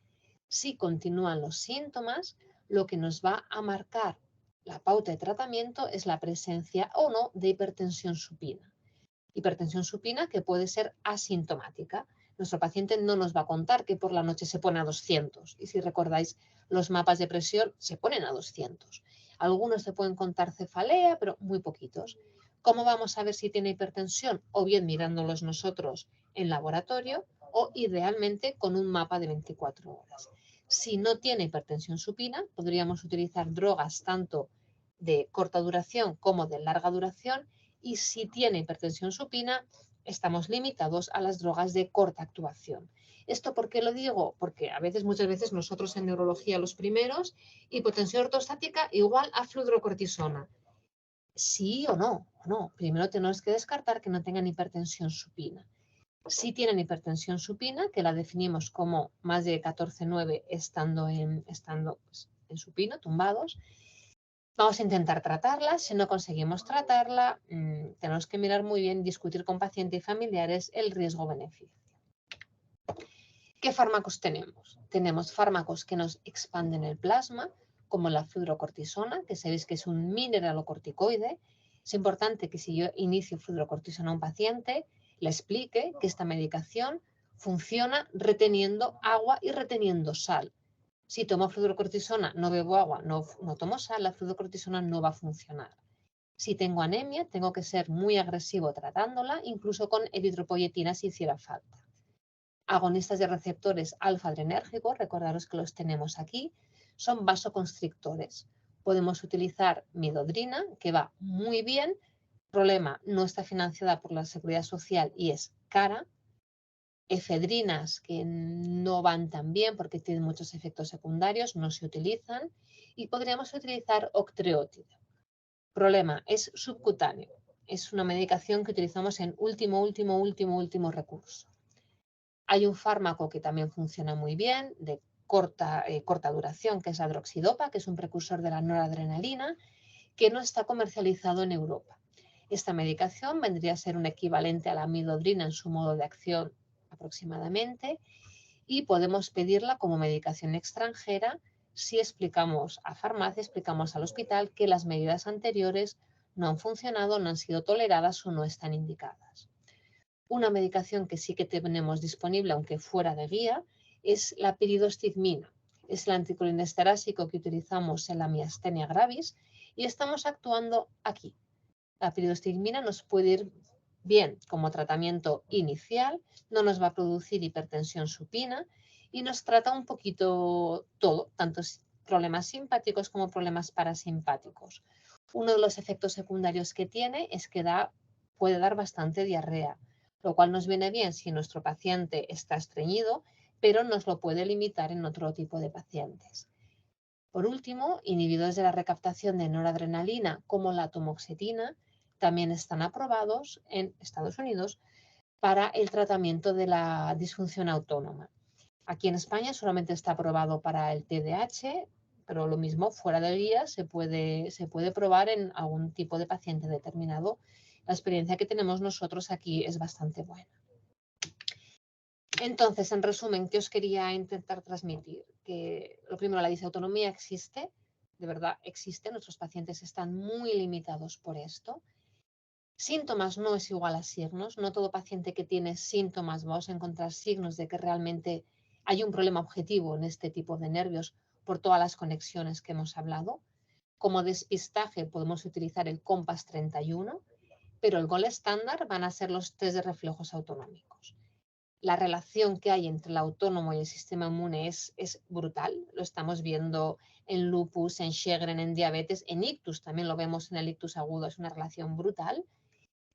Si continúan los síntomas, lo que nos va a marcar la pauta de tratamiento es la presencia o no de hipertensión supina. Hipertensión supina que puede ser asintomática. Nuestro paciente no nos va a contar que por la noche se pone a 200. Y si recordáis, los mapas de presión se ponen a 200. Algunos se pueden contar cefalea, pero muy poquitos. ¿Cómo vamos a ver si tiene hipertensión? O bien mirándolos nosotros en laboratorio o idealmente con un mapa de 24 horas. Si no tiene hipertensión supina, podríamos utilizar drogas tanto de corta duración como de larga duración, y si tiene hipertensión supina, estamos limitados a las drogas de corta actuación. ¿Esto por qué lo digo? Porque muchas veces nosotros en neurología los primeros, hipotensión ortostática igual a fludrocortisona. Sí o no. Primero tenemos que descartar que no tengan hipertensión supina. Si tienen hipertensión supina, que la definimos como más de 14,9 estando en supino, tumbados, vamos a intentar tratarla. Si no conseguimos tratarla, tenemos que mirar muy bien, discutir con paciente y familiares el riesgo-beneficio. ¿Qué fármacos tenemos? Tenemos fármacos que nos expanden el plasma, como la fludrocortisona, que sabéis que es un mineralocorticoide. Es importante que si yo inicio fludrocortisona a un paciente, le explique que esta medicación funciona reteniendo agua y reteniendo sal. Si tomo fludrocortisona, no bebo agua, no tomo sal, la fludrocortisona no va a funcionar. Si tengo anemia, tengo que ser muy agresivo tratándola, incluso con eritropoyetina si hiciera falta. Agonistas de receptores alfa-adrenérgicos, recordaros que los tenemos aquí, son vasoconstrictores. Podemos utilizar midodrina, que va muy bien. Problema, no está financiada por la Seguridad Social y es cara. Efedrinas, que no van tan bien porque tienen muchos efectos secundarios, no se utilizan. Y podríamos utilizar octreotida. Problema, es subcutáneo. Es una medicación que utilizamos en último recurso. Hay un fármaco que también funciona muy bien, de corta duración, que es la droxidopa, que es un precursor de la noradrenalina, que no está comercializado en Europa. Esta medicación vendría a ser un equivalente a la midodrina en su modo de acción aproximadamente, y podemos pedirla como medicación extranjera si explicamos a farmacia, explicamos al hospital que las medidas anteriores no han funcionado, no han sido toleradas o no están indicadas. Una medicación que sí que tenemos disponible, aunque fuera de guía, es la piridostigmina. Es el anticolinesterásico que utilizamos en la miastenia gravis y estamos actuando aquí. La piridostigmina nos puede ir bien como tratamiento inicial, no nos va a producir hipertensión supina y nos trata un poquito todo, tanto problemas simpáticos como problemas parasimpáticos. Uno de los efectos secundarios que tiene es que puede dar bastante diarrea, lo cual nos viene bien si nuestro paciente está estreñido, pero nos lo puede limitar en otro tipo de pacientes. Por último, inhibidores de la recaptación de noradrenalina como la atomoxetina también están aprobados en Estados Unidos para el tratamiento de la disfunción autónoma. Aquí en España solamente está aprobado para el TDAH, pero lo mismo fuera de guía se puede probar en algún tipo de paciente determinado. La experiencia que tenemos nosotros aquí es bastante buena. Entonces, en resumen, ¿qué os quería intentar transmitir? Que lo primero, la disautonomía existe, de verdad existe, nuestros pacientes están muy limitados por esto. Síntomas no es igual a signos, no todo paciente que tiene síntomas vamos a encontrar signos de que realmente hay un problema objetivo en este tipo de nervios por todas las conexiones que hemos hablado. Como despistaje podemos utilizar el COMPAS 31, pero el gol estándar van a ser los test de reflejos autonómicos. La relación que hay entre el autónomo y el sistema inmune es brutal. Lo estamos viendo en lupus, en Sjögren, en diabetes, en ictus, también lo vemos en el ictus agudo, es una relación brutal.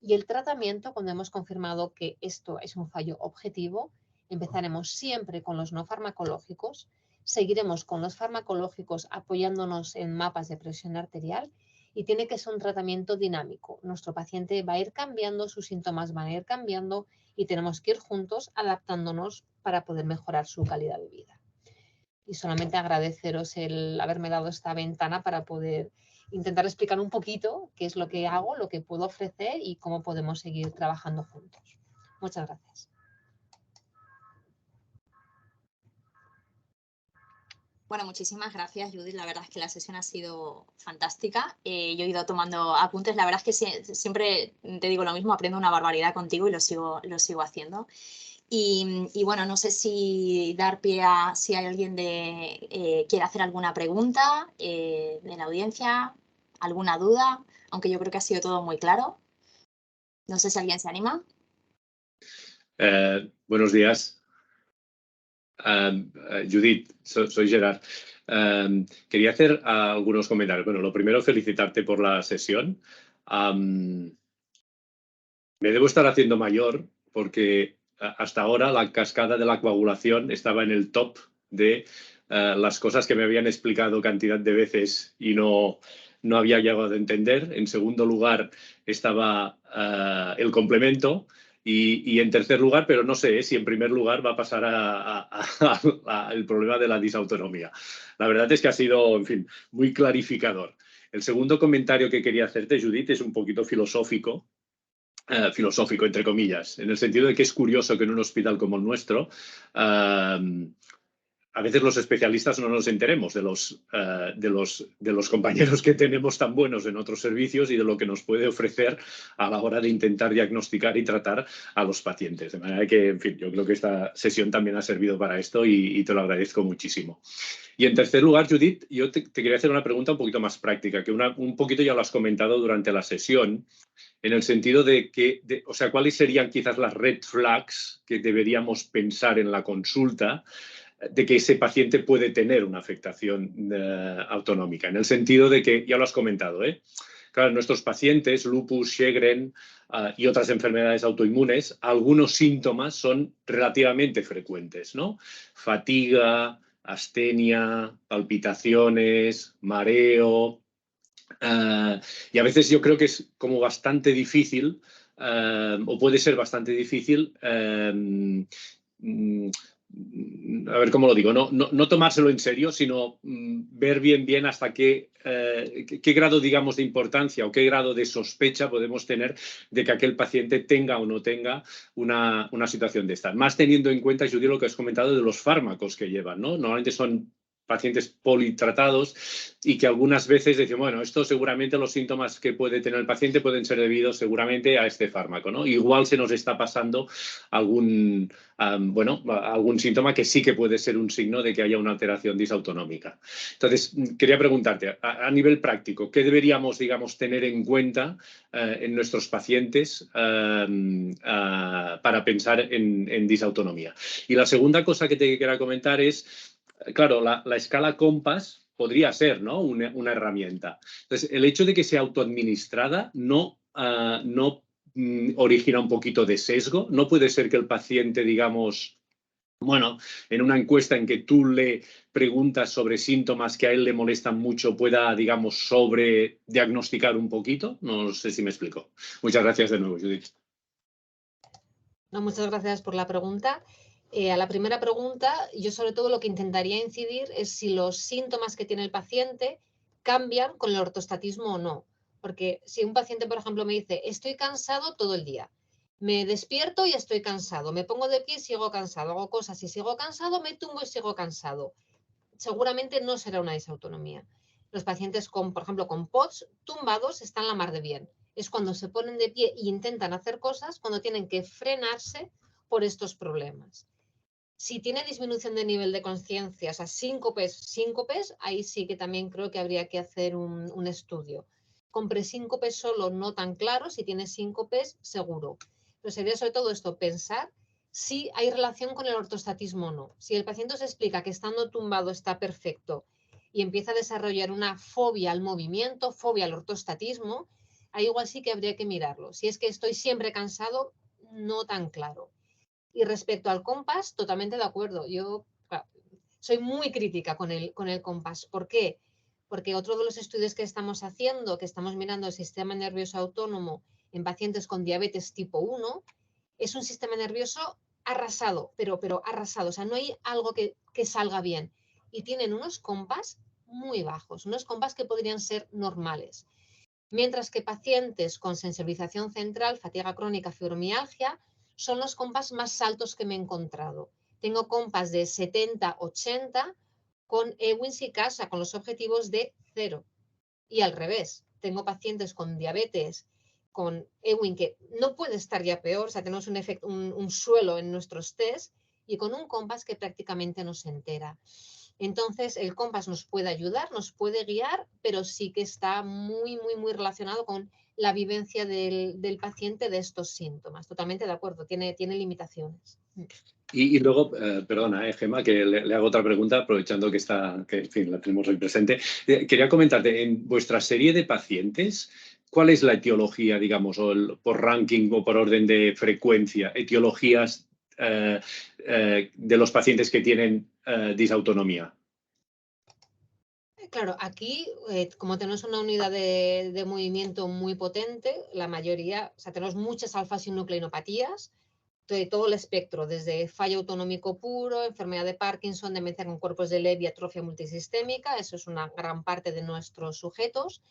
Y el tratamiento, cuando hemos confirmado que esto es un fallo objetivo, empezaremos siempre con los no farmacológicos, seguiremos con los farmacológicos apoyándonos en mapas de presión arterial y tiene que ser un tratamiento dinámico. Nuestro paciente va a ir cambiando, sus síntomas van a ir cambiando y tenemos que ir juntos adaptándonos para poder mejorar su calidad de vida. Y solamente agradeceros el haberme dado esta ventana para poder intentar explicar un poquito qué es lo que hago, lo que puedo ofrecer y cómo podemos seguir trabajando juntos. Muchas gracias. Bueno, muchísimas gracias, Judith. La verdad es que la sesión ha sido fantástica. Yo he ido tomando apuntes. La verdad es que siempre te digo lo mismo, aprendo una barbaridad contigo y lo sigo haciendo. Y bueno, no sé si dar pie a si hay alguien quiere hacer alguna pregunta de la audiencia, alguna duda, aunque yo creo que ha sido todo muy claro. No sé si alguien se anima. Buenos días. Judith, soy Gerard. Quería hacer algunos comentarios. Bueno, lo primero, felicitarte por la sesión. Me debo estar haciendo mayor porque hasta ahora la cascada de la coagulación estaba en el top de las cosas que me habían explicado cantidad de veces y no había llegado a entender. En segundo lugar estaba el complemento. Y en tercer lugar, pero no sé si en primer lugar va a pasar el problema de la disautonomía. La verdad es que ha sido, en fin, muy clarificador. El segundo comentario que quería hacerte, Judith, es un poquito filosófico, entre comillas, en el sentido de que es curioso que en un hospital como el nuestro a veces los especialistas no nos enteremos de los compañeros que tenemos tan buenos en otros servicios y de lo que nos puede ofrecer a la hora de intentar diagnosticar y tratar a los pacientes. De manera que, en fin, yo creo que esta sesión también ha servido para esto y te lo agradezco muchísimo. Y en tercer lugar, Judith, yo te quería hacer una pregunta un poquito más práctica, que un poquito ya lo has comentado durante la sesión, en el sentido de que, o sea, ¿cuáles serían quizás las red flags que deberíamos pensar en la consulta de que ese paciente puede tener una afectación autonómica? En el sentido de que, ya lo has comentado, claro, nuestros pacientes, lupus, Sjögren y otras enfermedades autoinmunes, algunos síntomas son relativamente frecuentes, ¿no? Fatiga, astenia, palpitaciones, mareo. Y a veces yo creo que es como bastante difícil, o puede ser bastante difícil, a ver cómo lo digo, no tomárselo en serio, sino ver bien hasta qué grado, digamos, de importancia o qué grado de sospecha podemos tener de que aquel paciente tenga o no tenga una situación de esta. Más teniendo en cuenta, Judith, lo que has comentado de los fármacos que llevan, ¿no? Normalmente son pacientes politratados y que algunas veces decimos, bueno, esto seguramente los síntomas que puede tener el paciente pueden ser debidos seguramente a este fármaco, ¿no? Igual se nos está pasando algún síntoma que sí que puede ser un signo de que haya una alteración disautonómica. Entonces, quería preguntarte, a nivel práctico, ¿qué deberíamos, digamos, tener en cuenta en nuestros pacientes para pensar en disautonomía? Y la segunda cosa que te quería comentar es, claro, la escala COMPASS podría ser, ¿no?, una herramienta. Entonces, el hecho de que sea autoadministrada no origina un poquito de sesgo. No puede ser que el paciente, digamos, bueno, en una encuesta en que tú le preguntas sobre síntomas que a él le molestan mucho, pueda, digamos, sobrediagnosticar un poquito. No sé si me explico. Muchas gracias de nuevo, Judith. No, muchas gracias por la pregunta. A la primera pregunta, yo sobre todo lo que intentaría incidir es si los síntomas que tiene el paciente cambian con el ortostatismo o no. Porque si un paciente, por ejemplo, me dice, estoy cansado todo el día, me despierto y estoy cansado, me pongo de pie y sigo cansado, hago cosas y sigo cansado, me tumbo y sigo cansado, seguramente no será una disautonomía. Los pacientes con, por ejemplo, con POTS tumbados están la mar de bien. Es cuando se ponen de pie e intentan hacer cosas, cuando tienen que frenarse por estos problemas. Si tiene disminución de nivel de conciencia, o sea, síncopes, ahí sí que también creo que habría que hacer un estudio. Con presíncopes solo no tan claro, si tiene síncopes seguro. Pero sería sobre todo esto, pensar si hay relación con el ortostatismo o no. Si el paciente se explica que estando tumbado está perfecto y empieza a desarrollar una fobia al movimiento, fobia al ortostatismo, ahí igual sí que habría que mirarlo. Si es que estoy siempre cansado, no tan claro. Y respecto al COMPASS, totalmente de acuerdo. Yo soy muy crítica con el COMPASS. ¿Por qué? Porque otro de los estudios que estamos haciendo, que estamos mirando el sistema nervioso autónomo en pacientes con diabetes tipo 1, es un sistema nervioso arrasado, pero arrasado. O sea, no hay algo que salga bien. Y tienen unos COMPASS muy bajos, unos COMPASS que podrían ser normales. Mientras que pacientes con sensibilización central, fatiga crónica, fibromialgia, son los COMPASS más altos que me he encontrado. Tengo COMPASS de 70, 80 con Ewins y CASA, con los objetivos de 0. Y al revés, tengo pacientes con diabetes, con Ewin, que no puede estar ya peor, o sea, tenemos un suelo en nuestros test, y con un COMPASS que prácticamente no se entera. Entonces, el COMPASS nos puede ayudar, nos puede guiar, pero sí que está muy relacionado con la vivencia del paciente de estos síntomas. Totalmente de acuerdo, tiene limitaciones. Y luego, perdona, Gemma, que le hago otra pregunta, aprovechando que en fin, la tenemos ahí presente. Quería comentarte, en vuestra serie de pacientes, ¿cuál es la etiología, digamos, por ranking o por orden de frecuencia, etiologías de los pacientes que tienen disautonomía? Claro, aquí, como tenemos una unidad de movimiento muy potente, la mayoría, o sea, tenemos muchas alfa-sinucleinopatías, de todo el espectro, desde fallo autonómico puro, enfermedad de Parkinson, demencia con cuerpos de Lewy, atrofia multisistémica, eso es una gran parte de nuestros sujetos.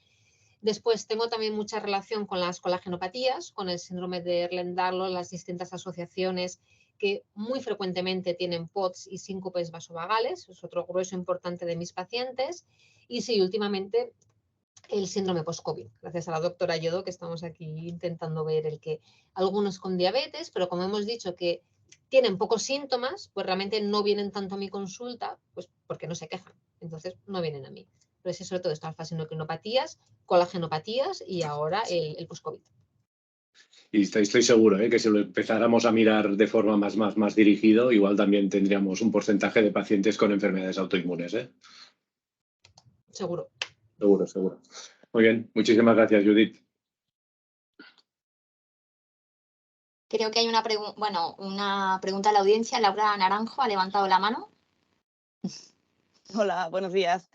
Después tengo también mucha relación con las colagenopatías, con el síndrome de Ehlers-Danlos, las distintas asociaciones que muy frecuentemente tienen POTS y síncopes vasovagales, es otro grueso importante de mis pacientes. Y sí, últimamente el síndrome post-COVID, gracias a la doctora Yodo, que estamos aquí intentando ver el que algunos con diabetes, pero como hemos dicho que tienen pocos síntomas, pues realmente no vienen tanto a mi consulta, pues porque no se quejan, entonces no vienen a mí. Pero es sobre todo esto, alfa-sinucleinopatías, colagenopatías y ahora el post-COVID. Y estoy seguro que si lo empezáramos a mirar de forma más dirigido, igual también tendríamos un porcentaje de pacientes con enfermedades autoinmunes. Seguro. Seguro. Muy bien, muchísimas gracias, Judith. Creo que hay una pregunta a la audiencia. Laura Naranjo ha levantado la mano. Hola, buenos días.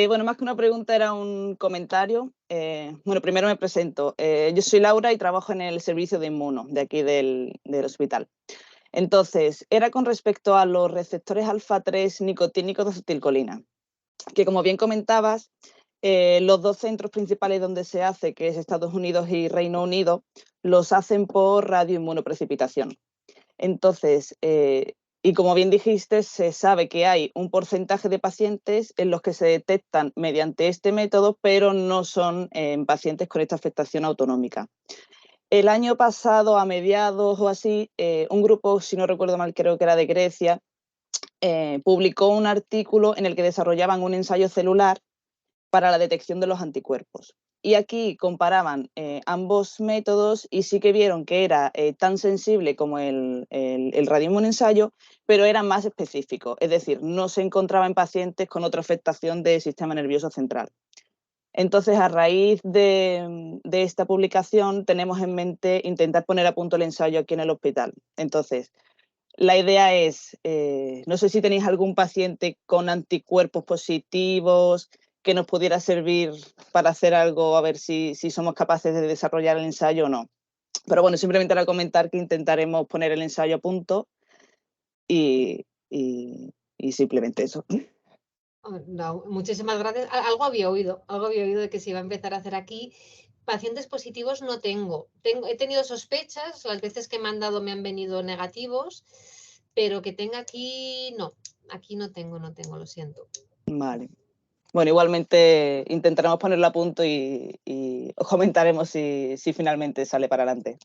Bueno, más que una pregunta era un comentario. Bueno, primero me presento. Yo soy Laura y trabajo en el servicio de inmuno de aquí del hospital. Entonces, era con respecto a los receptores alfa-3 nicotínicos de acetilcolina, que como bien comentabas, los dos centros principales donde se hace, que es Estados Unidos y Reino Unido, los hacen por radioinmunoprecipitación. Entonces, y como bien dijiste, se sabe que hay un porcentaje de pacientes en los que se detectan mediante este método, pero no son pacientes con esta afectación autonómica. El año pasado, a mediados o así, un grupo, si no recuerdo mal, creo que era de Grecia, publicó un artículo en el que desarrollaban un ensayo celular para la detección de los anticuerpos. Y aquí comparaban ambos métodos y sí que vieron que era tan sensible como el radioinmunensayo, pero era más específico, es decir, no se encontraba en pacientes con otra afectación del sistema nervioso central. Entonces, a raíz de esta publicación, tenemos en mente intentar poner a punto el ensayo aquí en el hospital. Entonces, la idea es, no sé si tenéis algún paciente con anticuerpos positivos que nos pudiera servir para hacer algo, a ver si somos capaces de desarrollar el ensayo o no. Pero bueno, simplemente era comentar que intentaremos poner el ensayo a punto y simplemente eso. No, muchísimas gracias. Algo había oído de que se iba a empezar a hacer aquí. Pacientes positivos no tengo. He tenido sospechas, las veces que me han dado me han venido negativos, pero que tenga aquí, no. Aquí no tengo, lo siento. Vale. Bueno, igualmente intentaremos ponerlo a punto y os comentaremos si finalmente sale para adelante.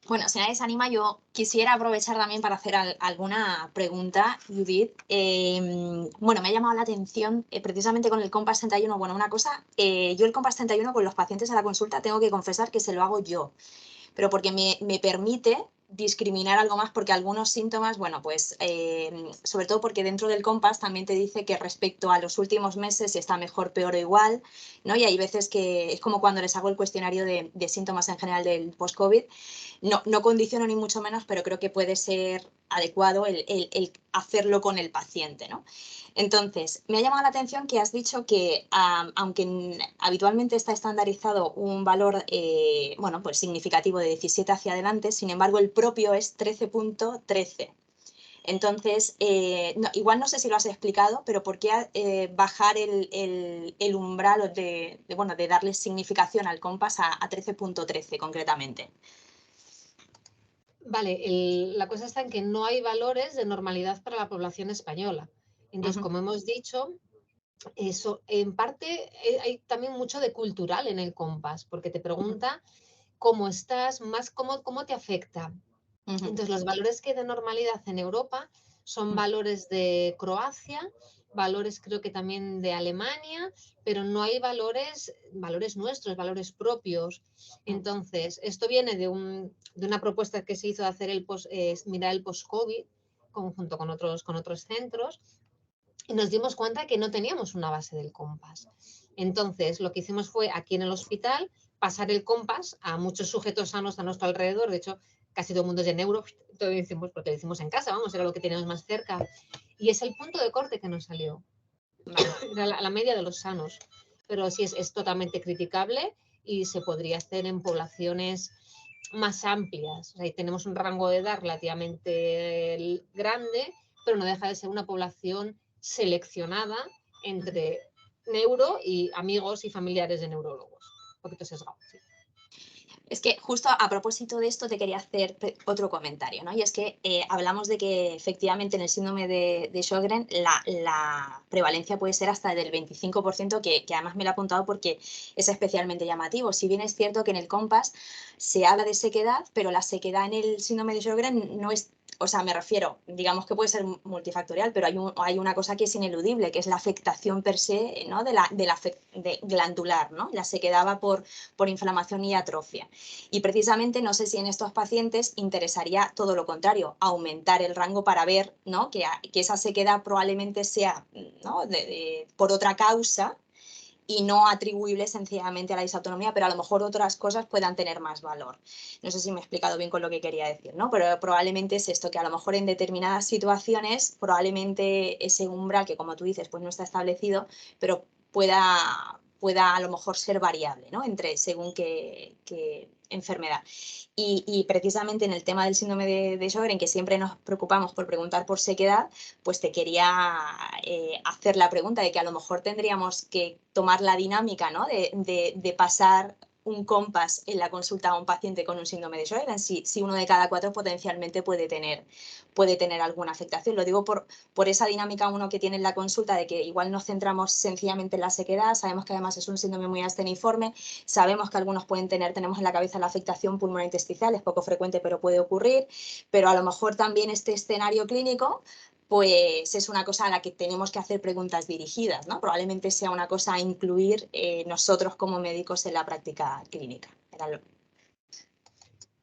Bueno, si nadie se anima, yo quisiera aprovechar también para hacer alguna pregunta, Judith. Bueno, me ha llamado la atención precisamente con el Compass 31. Bueno, una cosa, yo el Compass 31 con los pacientes a la consulta tengo que confesar que se lo hago yo, pero porque me permite discriminar algo más, porque algunos síntomas, bueno, pues sobre todo porque dentro del Compass también te dice que respecto a los últimos meses si está mejor, peor o igual, ¿no? Y hay veces que es como cuando les hago el cuestionario de síntomas en general del post-COVID. No condiciono ni mucho menos, pero creo que puede ser adecuado el hacerlo con el paciente, ¿no? Entonces, me ha llamado la atención que has dicho que, aunque habitualmente está estandarizado un valor bueno, pues significativo de 17 hacia adelante, sin embargo, el propio es 13.13. Entonces, igual no sé si lo has explicado, pero ¿por qué bajar el umbral de darle significación al compás a 13.13 concretamente? Vale, la cosa está en que no hay valores de normalidad para la población española. Entonces, como hemos dicho, eso en parte hay también mucho de cultural en el compás, porque te pregunta cómo estás, más cómo te afecta. Entonces, los valores que hay de normalidad en Europa son valores de Croacia, valores creo que también de Alemania, pero no hay valores nuestros, valores propios. Entonces, esto viene de una propuesta que se hizo de hacer mirar el post-COVID junto con otros centros, y nos dimos cuenta que no teníamos una base del compás. Entonces, lo que hicimos fue aquí en el hospital pasar el compás a muchos sujetos sanos a nuestro alrededor. De hecho, casi todo el mundo es de neuro, todo decimos porque lo hicimos en casa, vamos, era lo que teníamos más cerca. Y es el punto de corte que nos salió. Era la media de los sanos. Pero sí es totalmente criticable y se podría hacer en poblaciones más amplias. O sea, tenemos un rango de edad relativamente grande, pero no deja de ser una población seleccionada entre neuro y amigos y familiares de neurólogos. poquito sesgado. Sí. Es que justo a propósito de esto te quería hacer otro comentario, ¿no? Y es que hablamos de que efectivamente en el síndrome de Sjögren la prevalencia puede ser hasta del 25%, que además me lo he apuntado porque es especialmente llamativo. Si bien es cierto que en el COMPAS se habla de sequedad, pero la sequedad en el síndrome de Sjögren no es... O sea, me refiero, digamos que puede ser multifactorial, pero hay una cosa que es ineludible, que es la afectación per se, ¿no? de glandular, ¿no? La sequedad va por inflamación y atrofia. Y precisamente no sé si en estos pacientes interesaría todo lo contrario, aumentar el rango para ver, ¿no? que esa sequedad probablemente sea, ¿no? por otra causa y no atribuible sencillamente a la disautonomía, pero a lo mejor otras cosas puedan tener más valor. No sé si me he explicado bien con lo que quería decir, ¿no? Pero probablemente es esto, que a lo mejor en determinadas situaciones probablemente ese umbral, que como tú dices, pues no está establecido, pero pueda a lo mejor ser variable, ¿no? Según qué enfermedad. Y precisamente en el tema del síndrome de Sjögren, que siempre nos preocupamos por preguntar por sequedad, pues te quería hacer la pregunta de que a lo mejor tendríamos que tomar la dinámica, ¿no? de pasar un COMPAS en la consulta a un paciente con un síndrome de Sjögren, si 1 de cada 4 potencialmente puede tener alguna afectación. Lo digo por esa dinámica uno que tiene en la consulta, de que igual nos centramos sencillamente en la sequedad, sabemos que además es un síndrome muy asteniforme, sabemos que algunos tenemos en la cabeza la afectación pulmonar intersticial, es poco frecuente pero puede ocurrir, pero a lo mejor también este escenario clínico pues es una cosa a la que tenemos que hacer preguntas dirigidas, ¿no? Probablemente sea una cosa a incluir nosotros como médicos en la práctica clínica.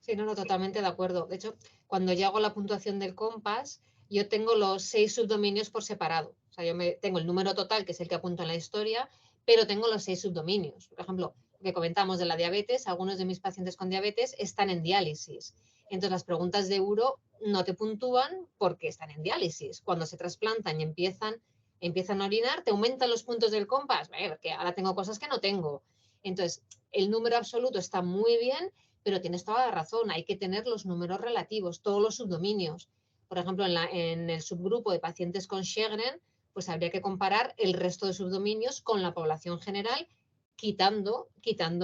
Sí, no, totalmente de acuerdo. De hecho, cuando yo hago la puntuación del COMPAS, yo tengo los 6 subdominios por separado. O sea, yo tengo el número total, que es el que apunto en la historia, pero tengo los 6 subdominios. Por ejemplo, lo que comentamos de la diabetes, algunos de mis pacientes con diabetes están en diálisis. Entonces, las preguntas de euro no te puntúan porque están en diálisis. Cuando se trasplantan y empiezan a orinar, te aumentan los puntos del COMPAS, porque ahora tengo cosas que no tengo. Entonces, el número absoluto está muy bien, pero tienes toda la razón, hay que tener los números relativos, todos los subdominios. Por ejemplo, en el subgrupo de pacientes con Sjögren, pues habría que comparar el resto de subdominios con la población general, quitando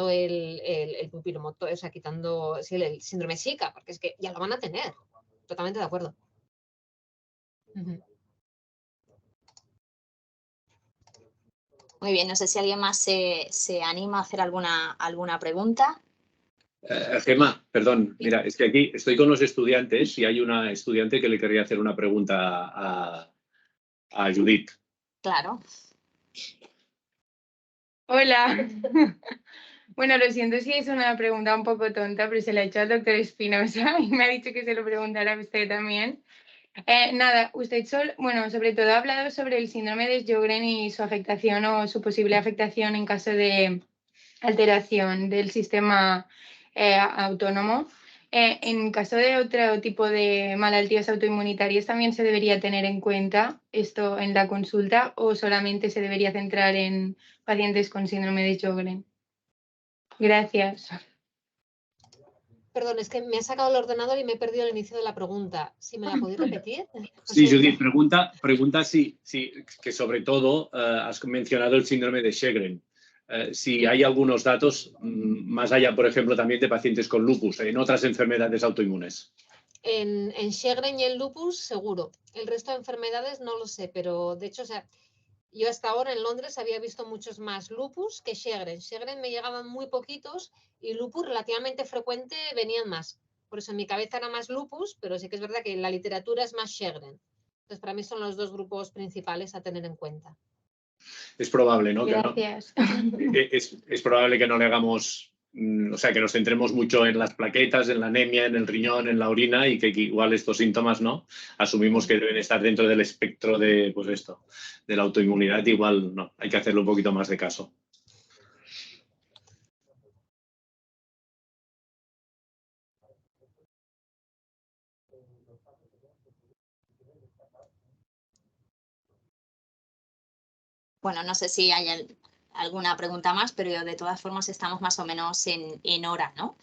el pupilomotor, o sea, quitando el síndrome Zika, porque es que ya lo van a tener. Totalmente de acuerdo. Muy bien, no sé si alguien más se anima a hacer alguna pregunta. Gemma, perdón, mira, es que aquí estoy con los estudiantes y hay una estudiante que le querría hacer una pregunta a Judith. Claro. Hola. Bueno, lo siento si es una pregunta un poco tonta, pero se la he hecho al doctor Espinosa y me ha dicho que se lo preguntara a usted también. Nada, usted sobre todo ha hablado sobre el síndrome de Sjögren y su afectación o su posible afectación en caso de alteración del sistema autónomo. En caso de otro tipo de malaltías autoinmunitarias, ¿también se debería tener en cuenta esto en la consulta o solamente se debería centrar en pacientes con síndrome de Sjögren? Gracias. Perdón, es que me ha sacado el ordenador y me he perdido el inicio de la pregunta. ¿Si me la podéis repetir? Sí, Judith, pregunta si que sobre todo has mencionado el síndrome de Sjögren. Si hay algunos datos, más allá, por ejemplo, también de pacientes con lupus, en otras enfermedades autoinmunes. En Sjögren y en lupus, seguro. El resto de enfermedades no lo sé, pero de hecho, o sea, yo hasta ahora en Londres había visto muchos más lupus que Sjögren. Sjögren me llegaban muy poquitos y lupus relativamente frecuente venían más. Por eso en mi cabeza era más lupus, pero sí que es verdad que en la literatura es más Sjögren. Entonces, para mí son los dos grupos principales a tener en cuenta. Es probable, ¿no? Gracias. Es probable que no le hagamos, o sea, que nos centremos mucho en las plaquetas, en la anemia, en el riñón, en la orina y que igual estos síntomas, ¿no? Asumimos que deben estar dentro del espectro de, pues esto, de la autoinmunidad. Igual no, hay que hacerle un poquito más de caso. Bueno, no sé si hay alguna pregunta más, pero de todas formas estamos más o menos en hora, ¿no?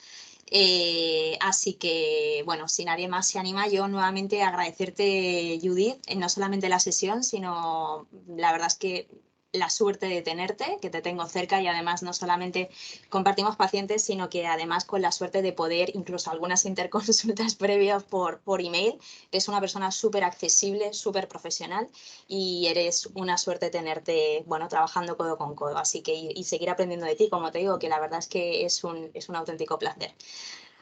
Así que, bueno, si nadie más se anima, yo nuevamente agradecerte, Judith, no solamente la sesión, sino la verdad es que la suerte de tenerte, que te tengo cerca y además no solamente compartimos pacientes, sino que además con la suerte de poder, incluso algunas interconsultas previas por email, eres una persona súper accesible, súper profesional y eres una suerte tenerte, bueno, trabajando codo con codo. Así que y seguir aprendiendo de ti, como te digo, que la verdad es que es un auténtico placer.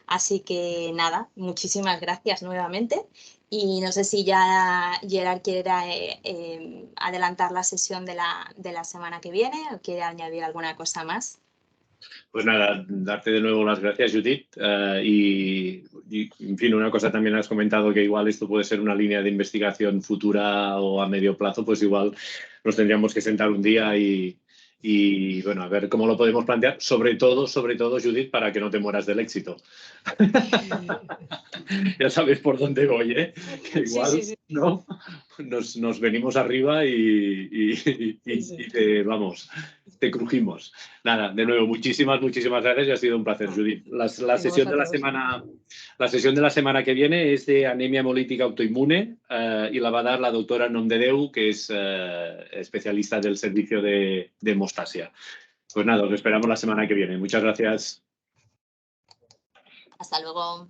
Así que nada, muchísimas gracias nuevamente. Y no sé si ya Gerard quiere adelantar la sesión de la semana que viene o quiere añadir alguna cosa más. Pues nada, darte de nuevo las gracias, Judith. Y, en fin, una cosa también has comentado que igual esto puede ser una línea de investigación futura o a medio plazo, pues igual nos tendríamos que sentar un día y bueno, a ver cómo lo podemos plantear, sobre todo, Judith, para que no te mueras del éxito. Ya sabes por dónde voy, ¿eh? Que igual, sí. ¿no? Nos venimos arriba y te crujimos. Nada, de nuevo, muchísimas gracias y ha sido un placer, Judith. La sesión de la semana que viene es de anemia hemolítica autoinmune y la va a dar la doctora Nomdedeu, que es especialista del servicio de hemostasia. Pues nada, os esperamos la semana que viene. Muchas gracias. Hasta luego.